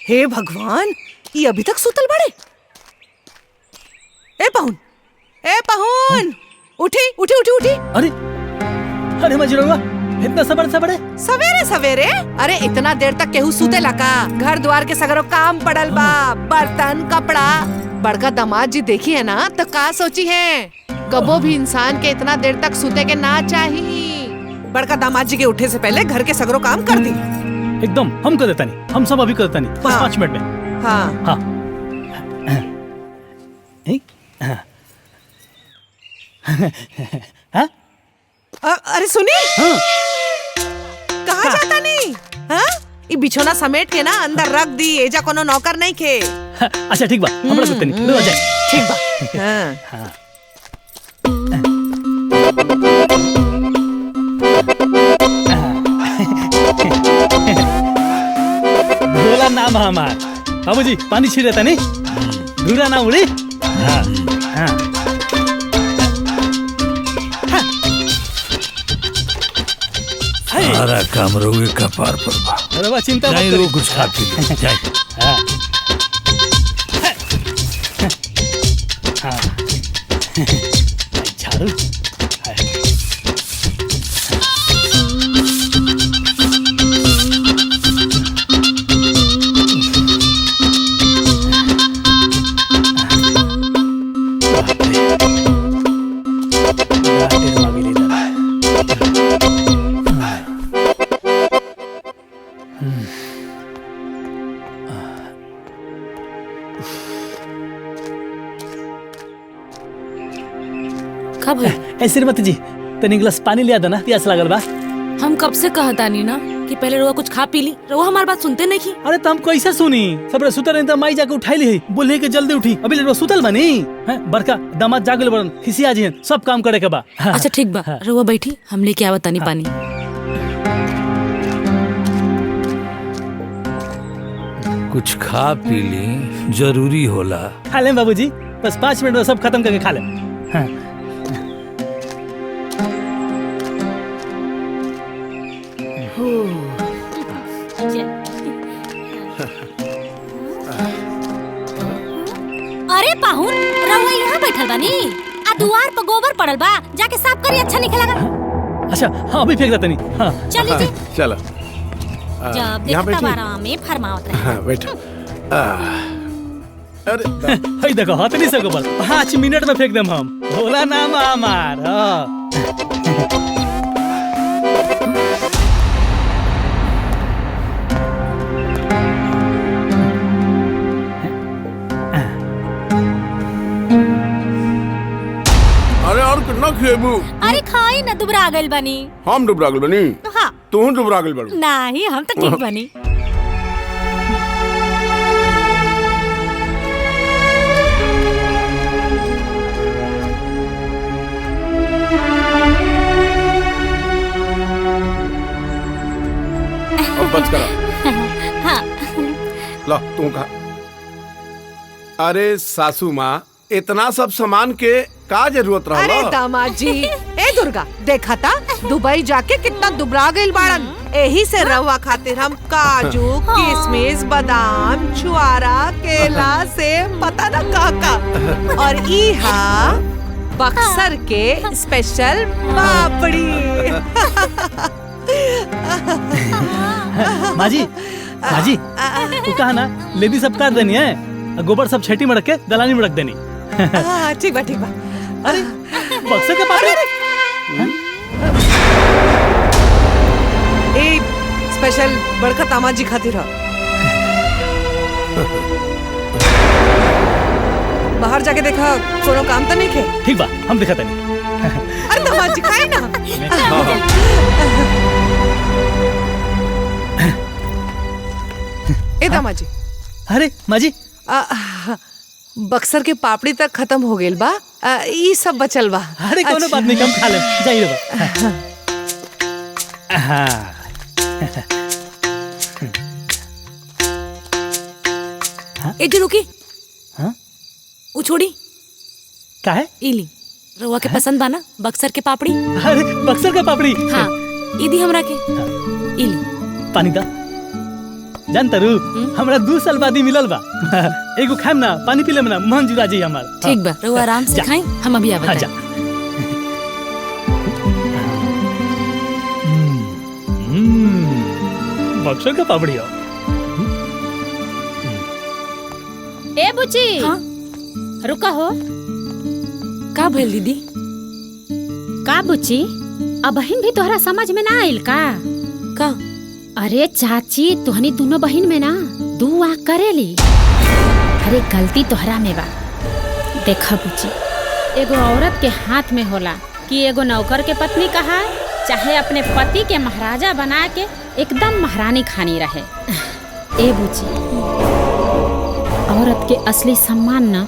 हे भगवान, ये अभी तक सुतल बड़े। ए पाहुन, उठी उठी उठी उठी। अरे अरे मजरूआ, इतना सवेरे सवेरे सवेरे? अरे इतना देर तक केहू सुतेला का? घर द्वार के सगरो काम पड़ल बा, बर्तन कपड़ा। बड़का दामाद जी देखी है ना तो का सोची है? कबो भी इंसान के इतना देर तक सुते के ना चाहिए। बड़का दामाद जी के उठे से पहले घर के सगरो काम कर दी। एकदम हम कर देता नहीं, हम सब अभी कर देता नहीं, बस 5 मिनट में। हाँ हाँ हाँ? अरे सुनी, कहाँ जाता नहीं? हाँ? ई बिछोना समेट के ना अंदर रख दी, एजा कोनो नौकर नहीं खे। अच्छा ठीक बा, हमरा सुते नहीं लो जाए। ठीक बा। हाँ। भोला नाम है हमार। बाबूजी पानी छिड़ देता नहीं, धूरा ना उड़ी। हाँ हाँ सारा काम रोगे कपार पर बा। अरे बा चिंता मत नहीं करो, कुछ खा पी ले, जाए। हाँ हाँ झाड़ू का भाई ऐसे मत जी, तनी गिलास पानी लिया देना, प्यास लागल बा। हम कब से कहता नहीं ना कि पहले रउआ कुछ खा पी ली, रउआ हमारी बात सुनते नहीं की। अरे तुम कैसे सुनी, सब सुतल नहीं तो माई जाके उठाई ली, बोले के जल्दी उठी, अभी ले सुतल बनी हैं, बड़का दामाद जागल बड़न, खिसिया जी सब काम करे के बा। हाँ। अच्छा ठीक बा, रउआ बैठी, हम लेके आवत तनी पानी। कुछ खा पी ली, जरूरी होला। खा ले बाबूजी, बस 5 मिनट में सब खत्म करके खा ले। हाँ। अरे पाहुन, रउआ यहाँ बैठल बानी, आ दुआर पर गोबर पड़ल बा, जाके साफ करी, अच्छा निकल लगा। अच्छा हाँ अभी फेंक देता नहीं। हाँ चल जी, चलो जब यहाँ देखता बैठी। बारा में फरमावत रहे। हाँ बैठो। अरे हई देखो हाथ नहीं से गोबर 5 मिनट में फेंक देम हम, भोला नाम हमार। हाँ। अरे और कितना खेबू? अरे खाई न दुबरा गइल बनी। हम डुबरा गल बनी, हाँ तू डुबरा गल बड़ू। नहीं, हम तो ठीक बनी। अब बच करा। हाँ ला तू खा। अरे सासू माँ, इतना सब सामान के का जरूरत अरे रहा? दामाद जी, ए दुर्गा देखा था दुबई जाके कितना दुबरा गइल बाड़न, यही से रवा खातिर हम काजू, किशमिश, बादाम, छुआरा, केला, सेब, पता न का और इहा बक्सर के स्पेशल पापड़ी। माजी माजी तू कहा ना लेडी सब काट देनी है, गोबर सब छेटी में रख के दलानी में रख देनी। ठीक बा ठीक बा। अरे बक्सर के पापड़ी ए स्पेशल बड़का दामाद जी खातिर ह। बाहर जाके देखा कोनो काम तो नहीं खे। ठीक बा, हम देखा तनी। अरे दामाद जी खाए ना। ए दामाद जी। अरे माजी बक्सर के पापड़ी तक खत्म हो गेल बा, ई सब बचल बा। अरे कोनो बात नहीं, कम खा ले, जाइए बा। हाँ ए जी रुकी। हाँ उ छोड़ी का है? इली रउआ के पसंद बा ना बक्सर के पापड़ी? अरे बक्सर का पापड़ी। हाँ इदी हमरा के। इली पानी दा। जानता रू हमरा 2 साल बाद ही मिलल बा। एगो खाएम ना, पानी पी लेम ना, मन जुड़ा जी हमार। ठीक बा, रउआ आराम से खाई, हम अभी आवत हाँ, हैं। जा। बक्सर का पापड़ी हो। ए बुची, रुका हो। का भइल दीदी? का बुची, अब बहन भी तोहरा समझ में ना आइल का? का? अरे चाची, तुहनी दोनों बहन में ना दुआ करेली। अरे गलती तोहरा में बा। देखा बुची, एगो औरत के हाथ में होला कि एगो नौकर के पत्नी कहा, चाहे अपने पति के महाराजा बना के एकदम महारानी खानी रहे। ए बुची, औरत के असली सम्मान ना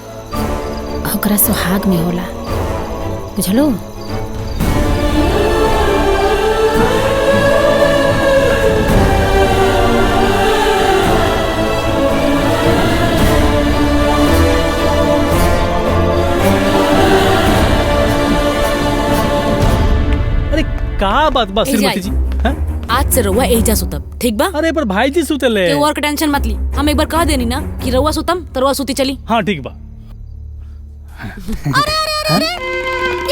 ओकरा सुहाग में होला, बुझलो? अरे का बात बा श्रीमती जी? आज से रउआ एजा सुतब, ठीक बा? अरे पर भाई जी सुतले। और का टेंशन मत ली, हम एक बार कह देनी ना कि रउआ सुतम तो रउआ सुती चली। हाँ ठीक बा। अरे अरे अरे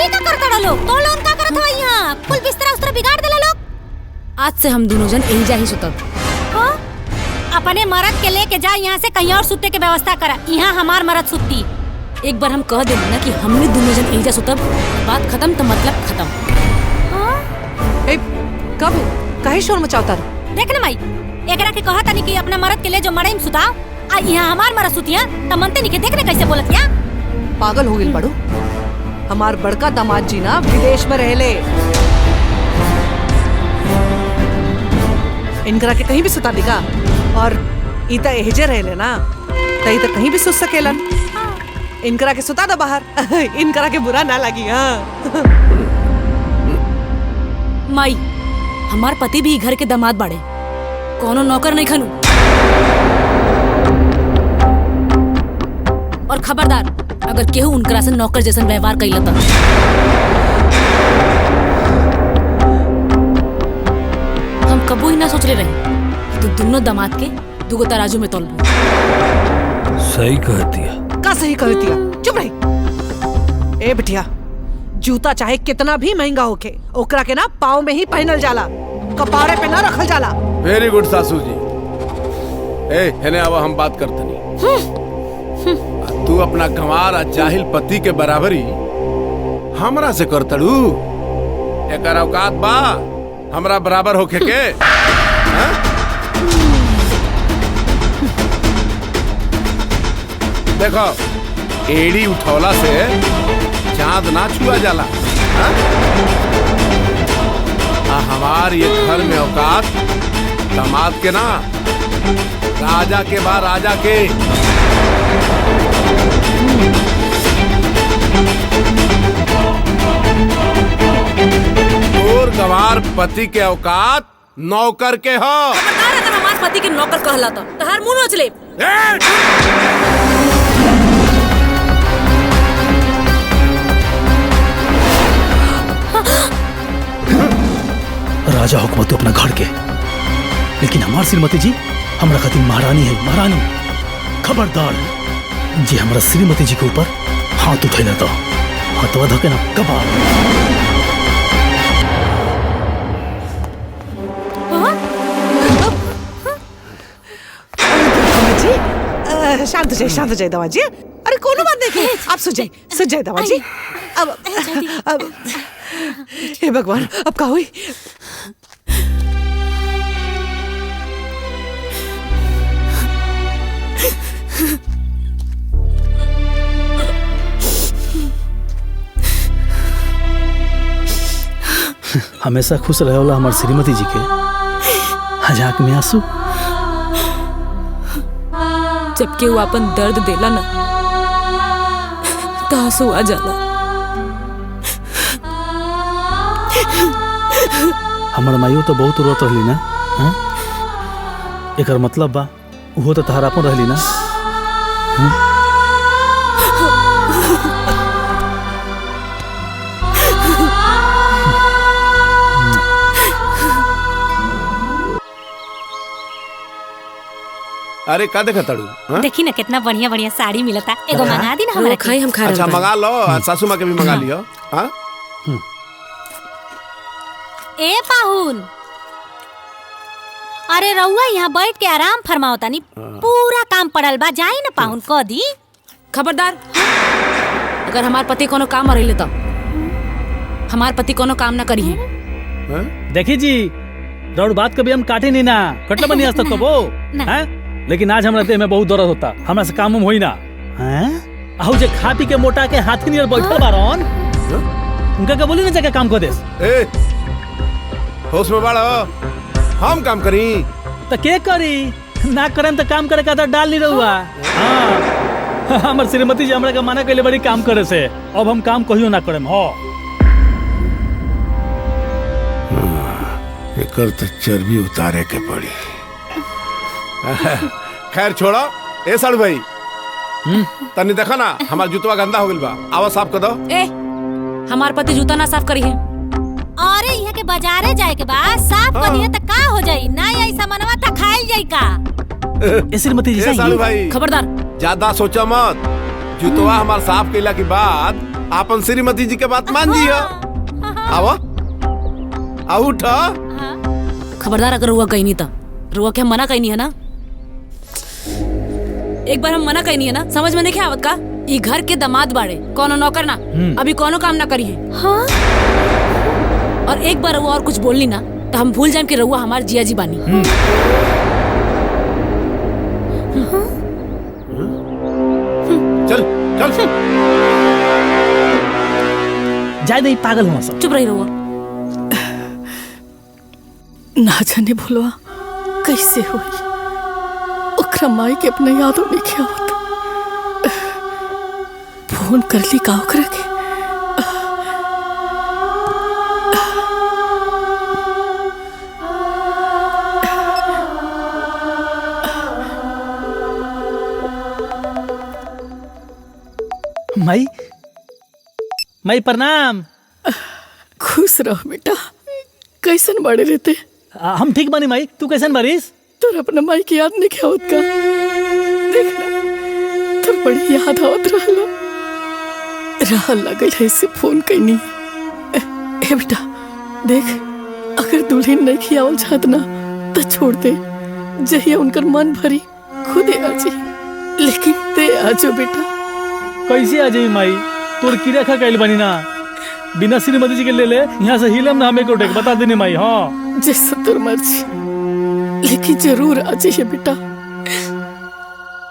ये का करता लोग? तो लोग का करत हवा यहां? कुल बिस्तरा उस्तरा बिगाड़ देला लोग। आज से हम दोनों जन एजा ही सुतब। हां, अपने मर्द के लेके जा यहाँ से कहीं और सुते के व्यवस्था करा। यहाँ हमार मर्द सुती। एक बार हम कह देनी ना कि हमने दोनों जन एजा सुतब, बात खत्म तो मतलब खत्म। ए, कब काहे शोर मचावता? देख ना माई, एकरा के कहत नहीं कि अपना मर्द के ले जो मड़ई में सुताओ, आ यहाँ हमार मर्द सुतिया त मनते नहीं के। देख ना कैसे बोलत या? पागल हो गेल बड़ू। हमार बड़का दामाद जी ना विदेश में रहले, इनकरा के कहीं भी सुता दिखा। और इता एहजे रहले ना, तई त कहीं भी सुत सकेलन। इनकरा के सुता दो बाहर, इनकरा के बुरा ना लगी। हाँ माई, हमार पति भी घर के दामाद बाड़े, कोनो नौकर नहीं खनू। और खबरदार, अगर केहू उनकरा से नौकर जैसन व्यवहार कइला त हम कबू ही ना सोचले रही तो दोनों दामाद के दुगो तराजू में तोलबू। सही कहती है। का सही कहती है? चुप रही। ए बिटिया, जूता चाहे कितना भी महंगा होके, ओकरा के ना पाँव में ही पहनल जाला, कपाड़े पे ना रखल जाला। वेरी गुड सासू जी। ए हेने आवा, हम बात करते नहीं। तू अपना गंवार आ जाहिल पति के बराबरी हमरा से करतड़ू? एकर औकात बा हमरा बराबर होके के? देखो, एड़ी उठौला से चांद ना छुआ जाला। हमार ये घर में औकात दामाद के ना, राजा के बा, राजा के। और गंवार पति के औकात नौकर के हो। अगर हमार पति के नौकर कहला तो हर मुंह नोच ले। राजा हुक्म तो अपना घर के, लेकिन हमार श्रीमती जी हमरा खातिर महारानी है, महारानी। खबरदार, जी हमारा श्रीमती जी के ऊपर हाथ उठैला तो हाथवा धके ना कबाड़। शांत हो जाए, शांत हो जाए दवा जी। अरे कोनो बात नहीं, आप सुझ जाए दवा जी। अब हे भगवान, अब क्या हुई? हमेशा खुश रहे वाला हमार श्रीमती जी के आँख में आंसू। जबकि वो अपन दर्द देला ना तो आंसू आ जाला। हमार माइयो तो बहुत रोत रहली ना। हाँ? एकर मतलब बा वो तो तहारापन रहली ना। हाँ? अरे का देखा तड़ू? देखी ना कितना बढ़िया बढ़िया साड़ी मिलता। एगो मंगा दी ना हमरा के। हम खा अच्छा मंगा लो, सासू माँ के भी मंगा लियो। हाँ? ए पाहुन, अरे रउआ यहाँ बैठ के आराम फरमाओ तानी, पूरा काम पड़ल बा। जाई ना पाहुन, कह दी। खबरदार, अगर हमार पति कोनो काम रही तो हमार पति कोनो काम ना करी है। देखी जी, रौड़ बात कभी हम काटे नहीं ना, कटले बनी आज तक कबो। लेकिन आज हमरा देह में बहुत दर्द होता, हमरा से काम होई ना। आहू जे खा पी के मोटा के हाथी नियर बैठल बारन, उनका के बोली ना जाके काम को देस। होश में बाड़ो, हम काम करी तो के करी ना करें तो काम करे का तो डाल नहीं रहुआ। हाँ हमार श्रीमती जी हमरा के मना कैले बड़ी काम करे से, अब हम काम कहियो ना करें। हो एकर तो चर्बी उतारे के पड़ी। खैर छोड़ो। ए साड़ू भाई तनी देखा ना हमार जूतवा गंदा हो गइल बा, आवा साफ कर दो। ए हमार पति जूता ना साफ करी है। अरे यहाँ के बाजारे जाए के बाद साफ करिए तो का हो जाई ना, यही सामानवा था खाइल जाई का। श्रीमती जी साड़ू भाई खबरदार ज्यादा सोचा मत, जूतवा हमार साफ कैला के बाद आपन श्रीमती जी के बात मान जियो। आवा आओ उठा। खबरदार अगर रुआ कहीं नहीं था, रुआ के हम मना कहीं नहीं है ना, एक बार हम मना कहीं नहीं है ना, समझ में नहीं क्या आवत का। ये घर के दामाद बाड़े, कोनो नौकर ना, अभी कोनो काम ना करी है। हाँ? और एक बार रुआ और कुछ बोलनी ना तो हम भूल जाए कि रुआ हमार जिया जी बानी। चल चल जाए नहीं, पागल हुआ सब। चुप रही रुआ। ना जाने भूलवा कैसे हुई, ओकरा माई के अपने यादों में क्या होता। फोन कर ली का ओकरा के। माई माई प्रणाम। खुश रहो बेटा, कैसन बड़े रहते। हम ठीक बानी माई, तू कैसन बारिश? तोर अपना माई की याद नहीं क्या होत का? देखना तोर बड़ी याद आवत रहल लगल है से फोन कैनी। ए बेटा देख, अगर दुल्हन नहीं खियावल चाहत ना तो छोड़ दे, जहिया उनकर मन भरी खुदे आ जाई, लेकिन ते आजो बेटा। कैसे आ जाई माई, तोर कीड़ा खा कैल बनी ना, बिना श्रीमती जी के ले ले यहाँ से हिलम ना हमें कोटे बता देने माई। हाँ जैसा तोर मर्जी, लेकिन जरूर आ जाइए बेटा।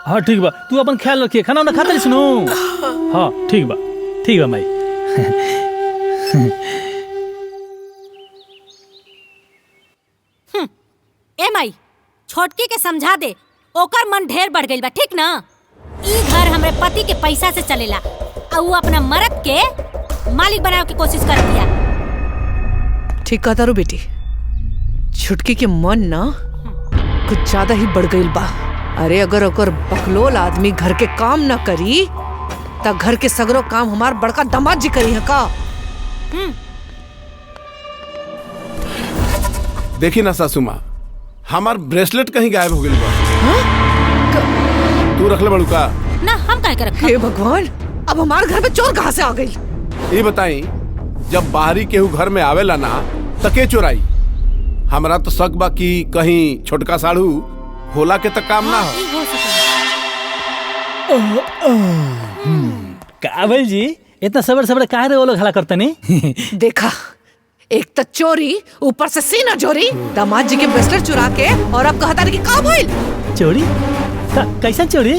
हाँ ठीक बा, तू अपन ख्याल रखिए, खाना वाना खाता सुनो। हाँ ठीक बा माई। ए माई छोटकी के समझा दे, ओकर मन ढेर बढ़ गइल बा, ठीक ना। ई घर हमरे पति के पैसा से चलेला और वो अपना मर्द के मालिक बनावे की कोशिश कर दिया। ठीक कहता रू बेटी, छुटकी के मन ना कुछ ज्यादा ही बढ़ गइल बा। अरे अगर ओकर बकलोल आदमी घर के काम ना करी त घर के सगरो काम हमार बड़का दामाद जी करी है का। देखी ना सासू माँ, हमार ब्रेसलेट कहीं गायब हो गई बा। तू रख ले बड़ू का? ना हम काहे के रखा। हे भगवान, अब हमार घर में चोर कहाँ से आ गई? ये बताई, जब बाहरी केहू घर में आवेला ना त के चोराई? हमरा तो शक बा कि कहीं छोटका साड़ू होला के तक काम ना हो। काबिल जी इतना सबर काहे रे वो लोग हला करते नहीं? देखा, एक तो चोरी, ऊपर से सीना चोरी, दामाद जी के ब्रेसलेट चुरा के, और अब कहता नहीं कि का भइल? चोरी? कैसा चोरी?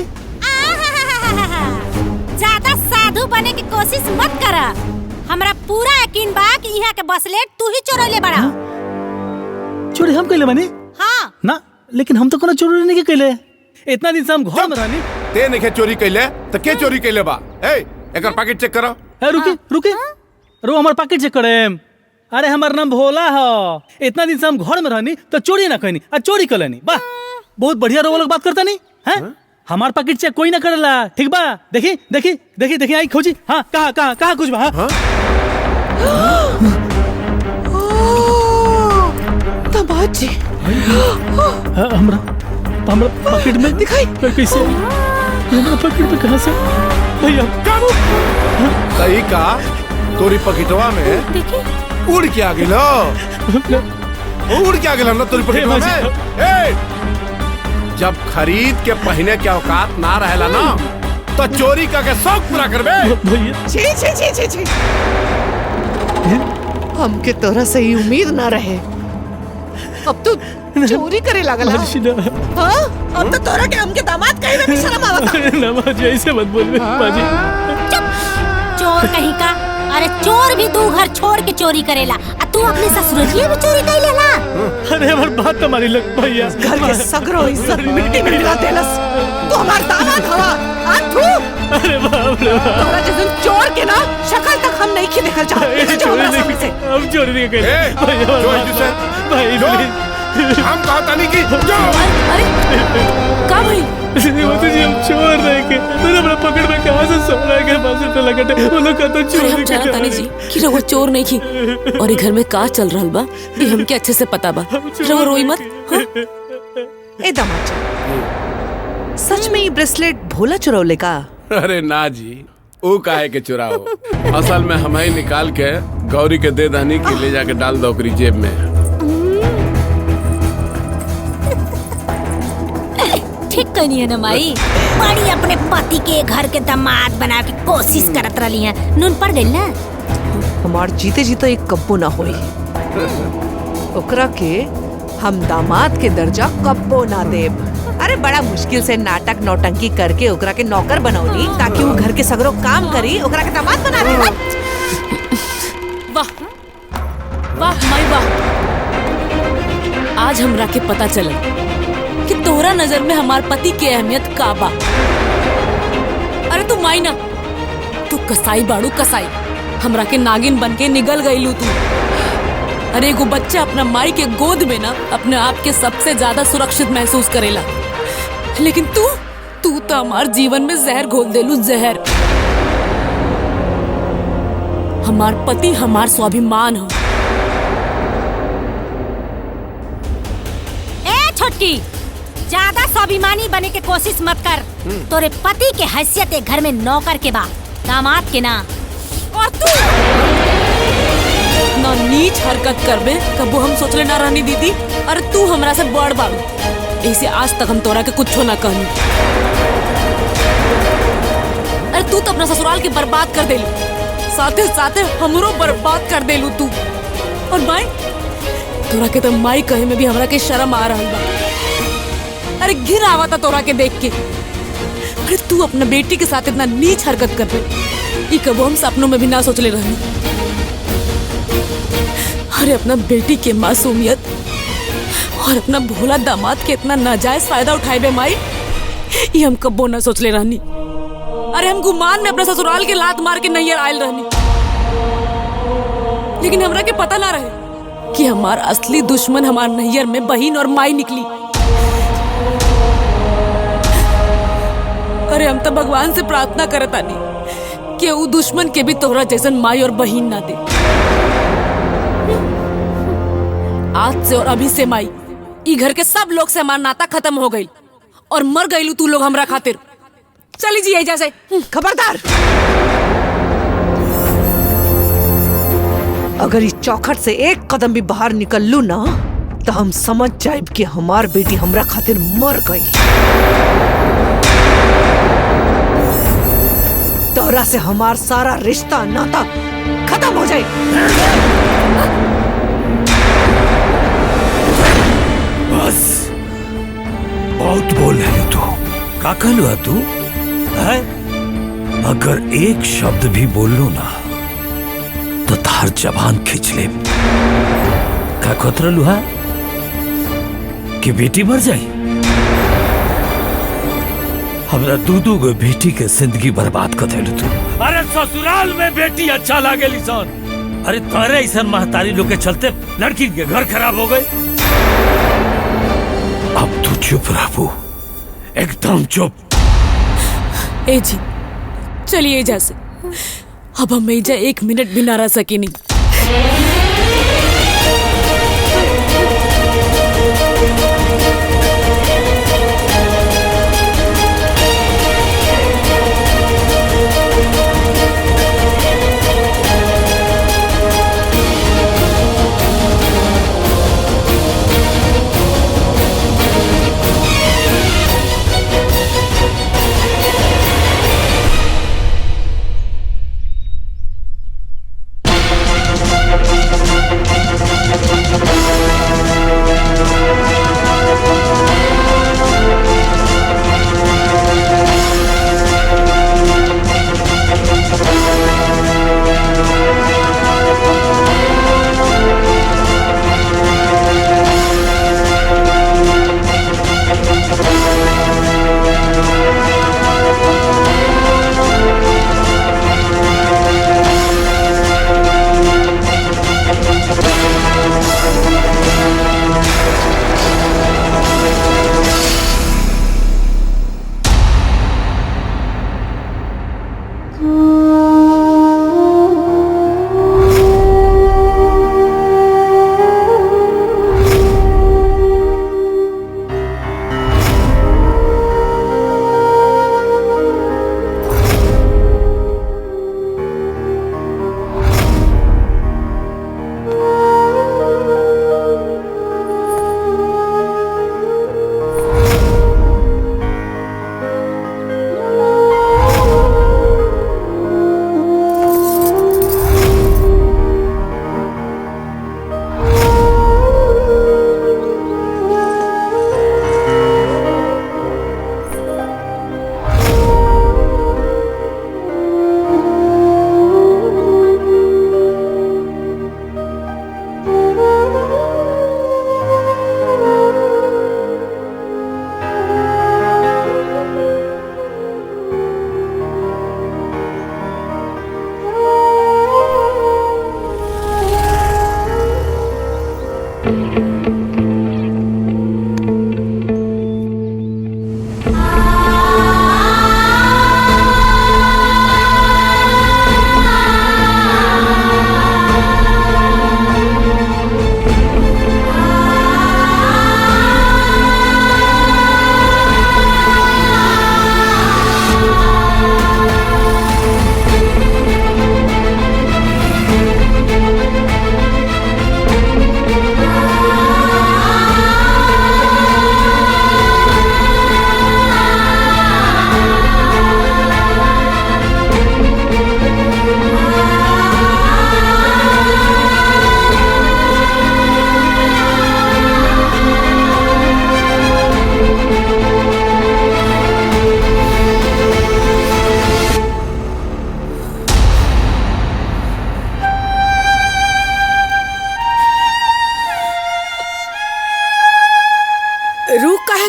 ज्यादा साधु बने की कोशिश मत करा। हमरा पूरा यकीन बा कि यहाँ के ब्रेसलेट तू ही चोरले बड़ा। चोरी हम कैले बनी? हाँ ना, लेकिन हम तो कोनो चोरी नहीं कैले। इतना दिन से हम घर में रहनी। ते नहीं चोरी कैले तो के चोरी कैले बा? ए एकर पैकेट चेक करो। ए रुके रो, हमार पैकेट चेक करे। अरे हमार नाम भोला हो। इतना दिन से हम घर में रहनी तो चोरी ना कहनी, आ चोरी कर लेनी। वाह, बहुत बढ़िया रो लोग बात करता नहीं है। हमार पैकेट चेक कोई ना करेला, ठीक बा? देखी आई खोजी। हाँ कहाँ कुछ बा? दामाद जी हमरा पैकेट में दिखाई कैसे? हमरा पैकेट में कहाँ से? भैया सही का तोरी पकेटवा में उड़ के आ गेलो। उड़ के आ गेलो ना तोरी पकेटवा में। ए जब खरीद के पहने के औकात ना रहेला ना तो चोरी करके शौक पूरा करबे। छी हमके तोरा से ही उम्मीद ना रहे, अब तू चोरी करे लागल। हाँ? अब तो तोरा के हमके दामाद कहीं में भी शर्म आवता। ना बाजी, ऐसे मत बोल बाजी। चुप, चोर कहीं का। अरे चोर भी तू घर छोड़ के चोरी करेला आ तू अपने ससुरजिए भी चोरी कर लेला। अरे हमार बात तुम्हारी लग भैया। घर के सगरो इज्जत मिट्टी में मिला देलस। तू हमार दामाद हवा। आथू। अरे बाप रे। तोरा जैसे चोर के ना शक्ल तक हम नहीं खी देखल चाहते। चोरी नहीं हम चोरी नहीं करे। भैया भाई हम कहता नहीं कि अरे का भाई वो तो जी हम चोर नहीं के मेरा बड़ा पकड़ में कहां से सोना के पास से लगटे वो लोग कहते चोरी हम जानता नहीं जी कि रवा चोर नहीं की और ये घर में का चल रहल बा ये हमके अच्छे से पता बा। रवा रोई मत। ए दामाद सच में ये ब्रेसलेट भोला चुरौले का? अरे ना जी वो काहे के चुराओ। असल में हम ही निकाल के गौरी के दे दहनी के ले जाके डाल दो ओकरी जेब में। ठीक कहनी है ना माई। बड़ी अपने पति के घर के दामाद बना के कोशिश करत रही है। नून पड़ गई ना। हमार जीते जीते एक कब्बो ना होई। ओकरा के हम दामाद के दर्जा कब्बो ना देब। अरे बड़ा मुश्किल से नाटक नौटंकी करके ओकरा के नौकर बनौनी ताकि वो घर के सगरो काम करी ओकरा के दामाद बना दे। वाह वाह माई वाह। आज हमरा के पता चला कि तोहरा नजर में हमार पति की अहमियत का बा। अरे तू माई ना तू कसाई बाड़ू कसाई। हमरा के नागिन बन के निगल गईलू तू। अरे एगो बच्चा अपना माई के गोद में ना अपने आप के सबसे ज्यादा सुरक्षित महसूस करेला लेकिन तू तो हमार जीवन में जहर घोल देलू जहर। हमार पति हमार स्वाभिमान हो। ए छोटकी ज्यादा स्वाभिमानी बने के कोशिश मत कर। तोरे पति के हैसियत एक घर में नौकर के बा दामाद के ना। और तू ना नीच हरकत करबे कबो हम सोचले ना रहनी दीदी। अरे तू हमरा से बड़ बाड़ू ऐसे आज तक हम तोरा के कुछो ना कहनी। अरे तू तो अपना ससुराल के बर्बाद कर देलू साथे साथे हमरो बर्बाद कर देलू तू। और माई तोरा के तो माई कहे में भी हमरा के शर्म आ रहल बा। अरे घिर आवा था तोरा के देख के। अरे तू अपना बेटी के साथ इतना नीच हरकत कर रहे कबो हम सपनों में भी ना सोच ले रही। अरे अपना बेटी के मासूमियत और अपना भोला दामाद के इतना नाजायज फायदा उठाए बे माई ये हम कबो ना सोच ले रहनी। अरे हम गुमान में अपना ससुराल के लात मार के नैयर आयल रहनी लेकिन हमरा के पता ना रहे कि हमार असली दुश्मन हमार नैयर में बहन और माई निकली। अरे हम तो भगवान से प्रार्थना करत आनी कि वो दुश्मन के भी तोहरा जैसन माई और बहन ना दे। आज से और अभी से माई ई घर के सब लोग से हमार नाता खत्म हो गई और मर गईलू तू लोग हमरा खातिर। चली जी एजा से। खबरदार अगर इस चौखट से एक कदम भी बाहर निकल लू ना तो हम समझ जाएब कि हमार बेटी हमरा खातिर मर गई। तोहरा से हमार सारा रिश्ता नाता खत्म हो जाए। बस बहुत बोल रहे तू। का कहलू तू है? अगर एक शब्द भी बोल लो ना तो तार जबान खींच ले। का खोतरलू है कि बेटी मर जाए? हमरा दू गो बेटी के जिंदगी बर्बाद कर देलू तू। अरे ससुराल में बेटी अच्छा लागे लिसन। अरे तोरे ऐसा महतारी लोग के चलते लड़की के घर खराब हो गए। अब तू चुप रहबू एकदम चुप। ए जी चलिए एजा से। अब हम एजा एक मिनट भी ना रह सके नहीं।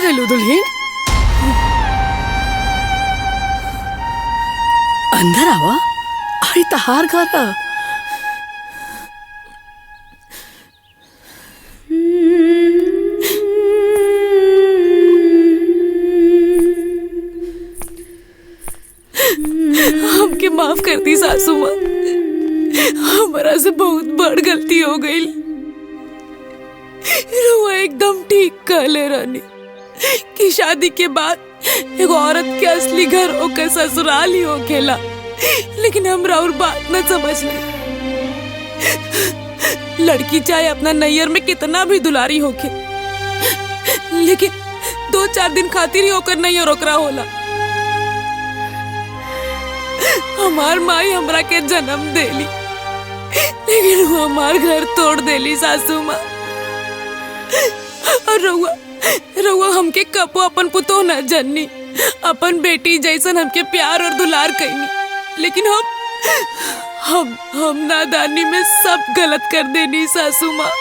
गई दुल्हन? अंदर आवा, आई तहार घर है। हमके माफ कर दी सासू माँ, हमारा से बहुत बड़ गलती हो गई। रुआ एकदम ठीक कहले रानी कि शादी के बाद एक औरत के असली घर ओकर ससुराल ही होखेला, लेकिन हमरा और बात न समझली। लड़की चाहे अपना नैयर में कितना भी दुलारी होके, लेकिन 2-4 दिन खातिर ही होकर नैयर ओकरा होला। हमार माई हमरा के जन्म देली, लेकिन वो हमार घर तोड़ देली सासू माँ। और रउआ हमके कपो अपन पुतो न जननी, अपन बेटी जैसन हमके प्यार और दुलार कईनी, लेकिन हम नादानी में सब गलत कर देनी सासू माँ।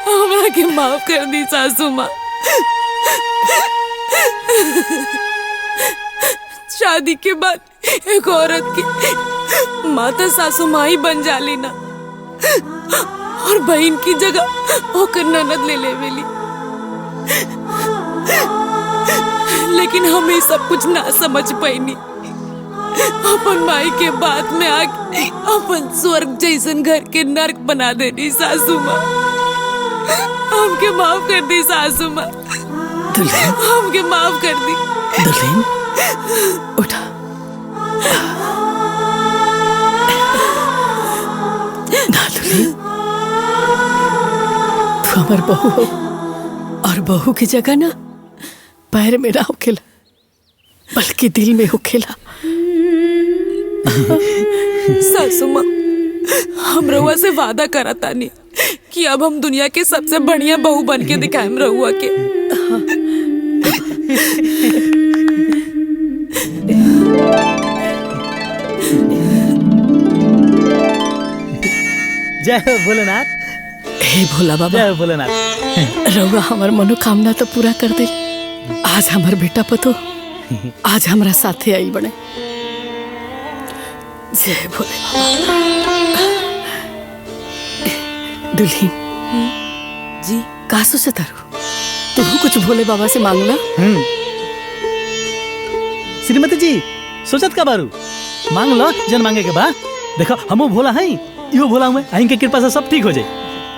हमरा के माफ कर दी सासू माँ। शादी के बाद एक औरत की माता सासू माँ ही बन जाली ना, और बहन की जगह होकर ननद ले लेवेली। लेकिन हम ये सब कुछ ना समझ पाईनी। अपन माई के बाद में आके अपन स्वर्ग जैसन घर के नर्क बना देनी सासू माँ। हमके माफ कर दी सासू माँ, हमके माफ कर दी। दुल्हन उठा, ना दुल्हन, तू हमार बहू हो, और बहू की जगह ना पैर में ना होखेला, बल्कि दिल में होखेला। सासू माँ, हम रउआ से वादा करा तानी कि अब हम दुनिया के सबसे बढ़िया बहू बन के दिखाएम रउआ के। जय हो भोलेनाथ। हे भोला बाबा, जय हो भोलेनाथ। रउआ हमार मनोकामना तो पूरा कर दे। आज हमार बेटा पतो आज हमरा साथे आई बने। जय भोले बाबा। दुल्हन जी का सोचता रू? तू कुछ भोले बाबा से मांगना। श्रीमती जी सोचत का बारू, मांग लो जन मांगे के बा। देखो हमो भोला है, इहो भोला हुए, अहिं के कृपा से सब ठीक हो जाए।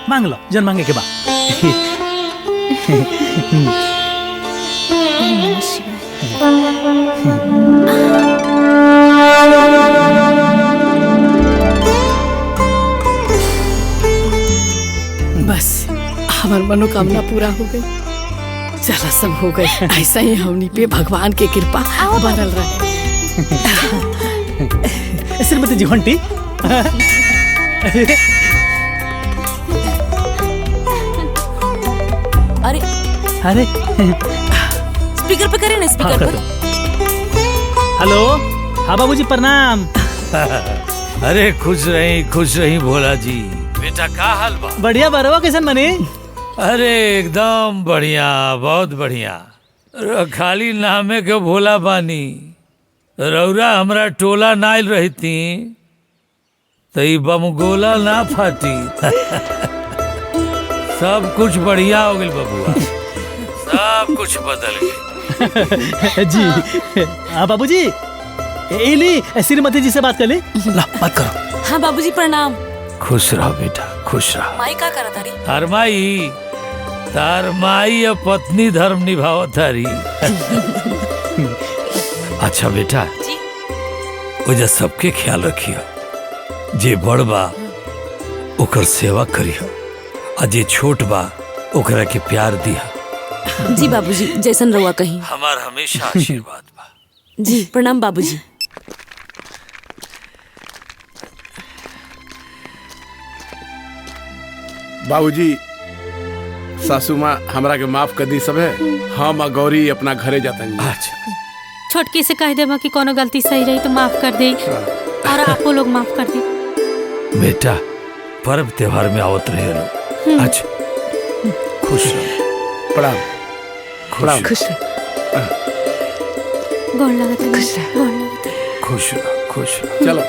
मांग लो जन मांगे के बा। बस हमार मनोकामना पूरा हो गई। चला सब हो गई। ऐसा ही हमनी पे भगवान की कृपा बनल रहे। श्रीमती जी घंटी। अरे अरे स्पीकर पे करे ना, स्पीकर पे। हेलो, हाँ बाबूजी प्रणाम। अरे खुश रही भोला जी। बेटा का हाल बा? बढ़िया बरवा कैसन बने? अरे एकदम बढ़िया, बहुत बढ़िया। खाली नामे के भोला बानी। रौरा हमरा टोला नाइल रहती तो ई बमगोला ना फाटी। सब कुछ बढ़िया हो गई बबुआ, सब कुछ बदल गई। जी हाँ बाबूजी, एली श्रीमती जी से बात कर ले। ला बात करो। हाँ बाबूजी प्रणाम। खुश रहो बेटा, खुश रहो। माई का करा तारी? तार माई और पत्नी धर्म निभाव तारी। अच्छा बेटा जी, वजह सबके ख्याल रखियो। जे बड़ बा ओकर सेवा करियो, और जे छोट बा ओकरा के प्यार दिया। जी बाबूजी, जैसन रउआ कहीं। हमार हमेशा आशीर्वाद बा। जी प्रणाम बाबूजी। बाबूजी, सासू माँ हमरा के माफ कर दी सब है। हम और गौरी अपना घरे जाते हैं। अच्छा छोटकी से कह देबा कि कोनो गलती सही रही तो माफ कर दे, और आपको लोग माफ कर दे। बेटा पर्व त्योहार में आवत रहे लो। अच्छा खुश रहो। प्रणाम। प्रणाम। खुश रह। गोड़ लगत रही। खुश रह। गोड़ लगत रही। खुश रह, खुश रह। चलो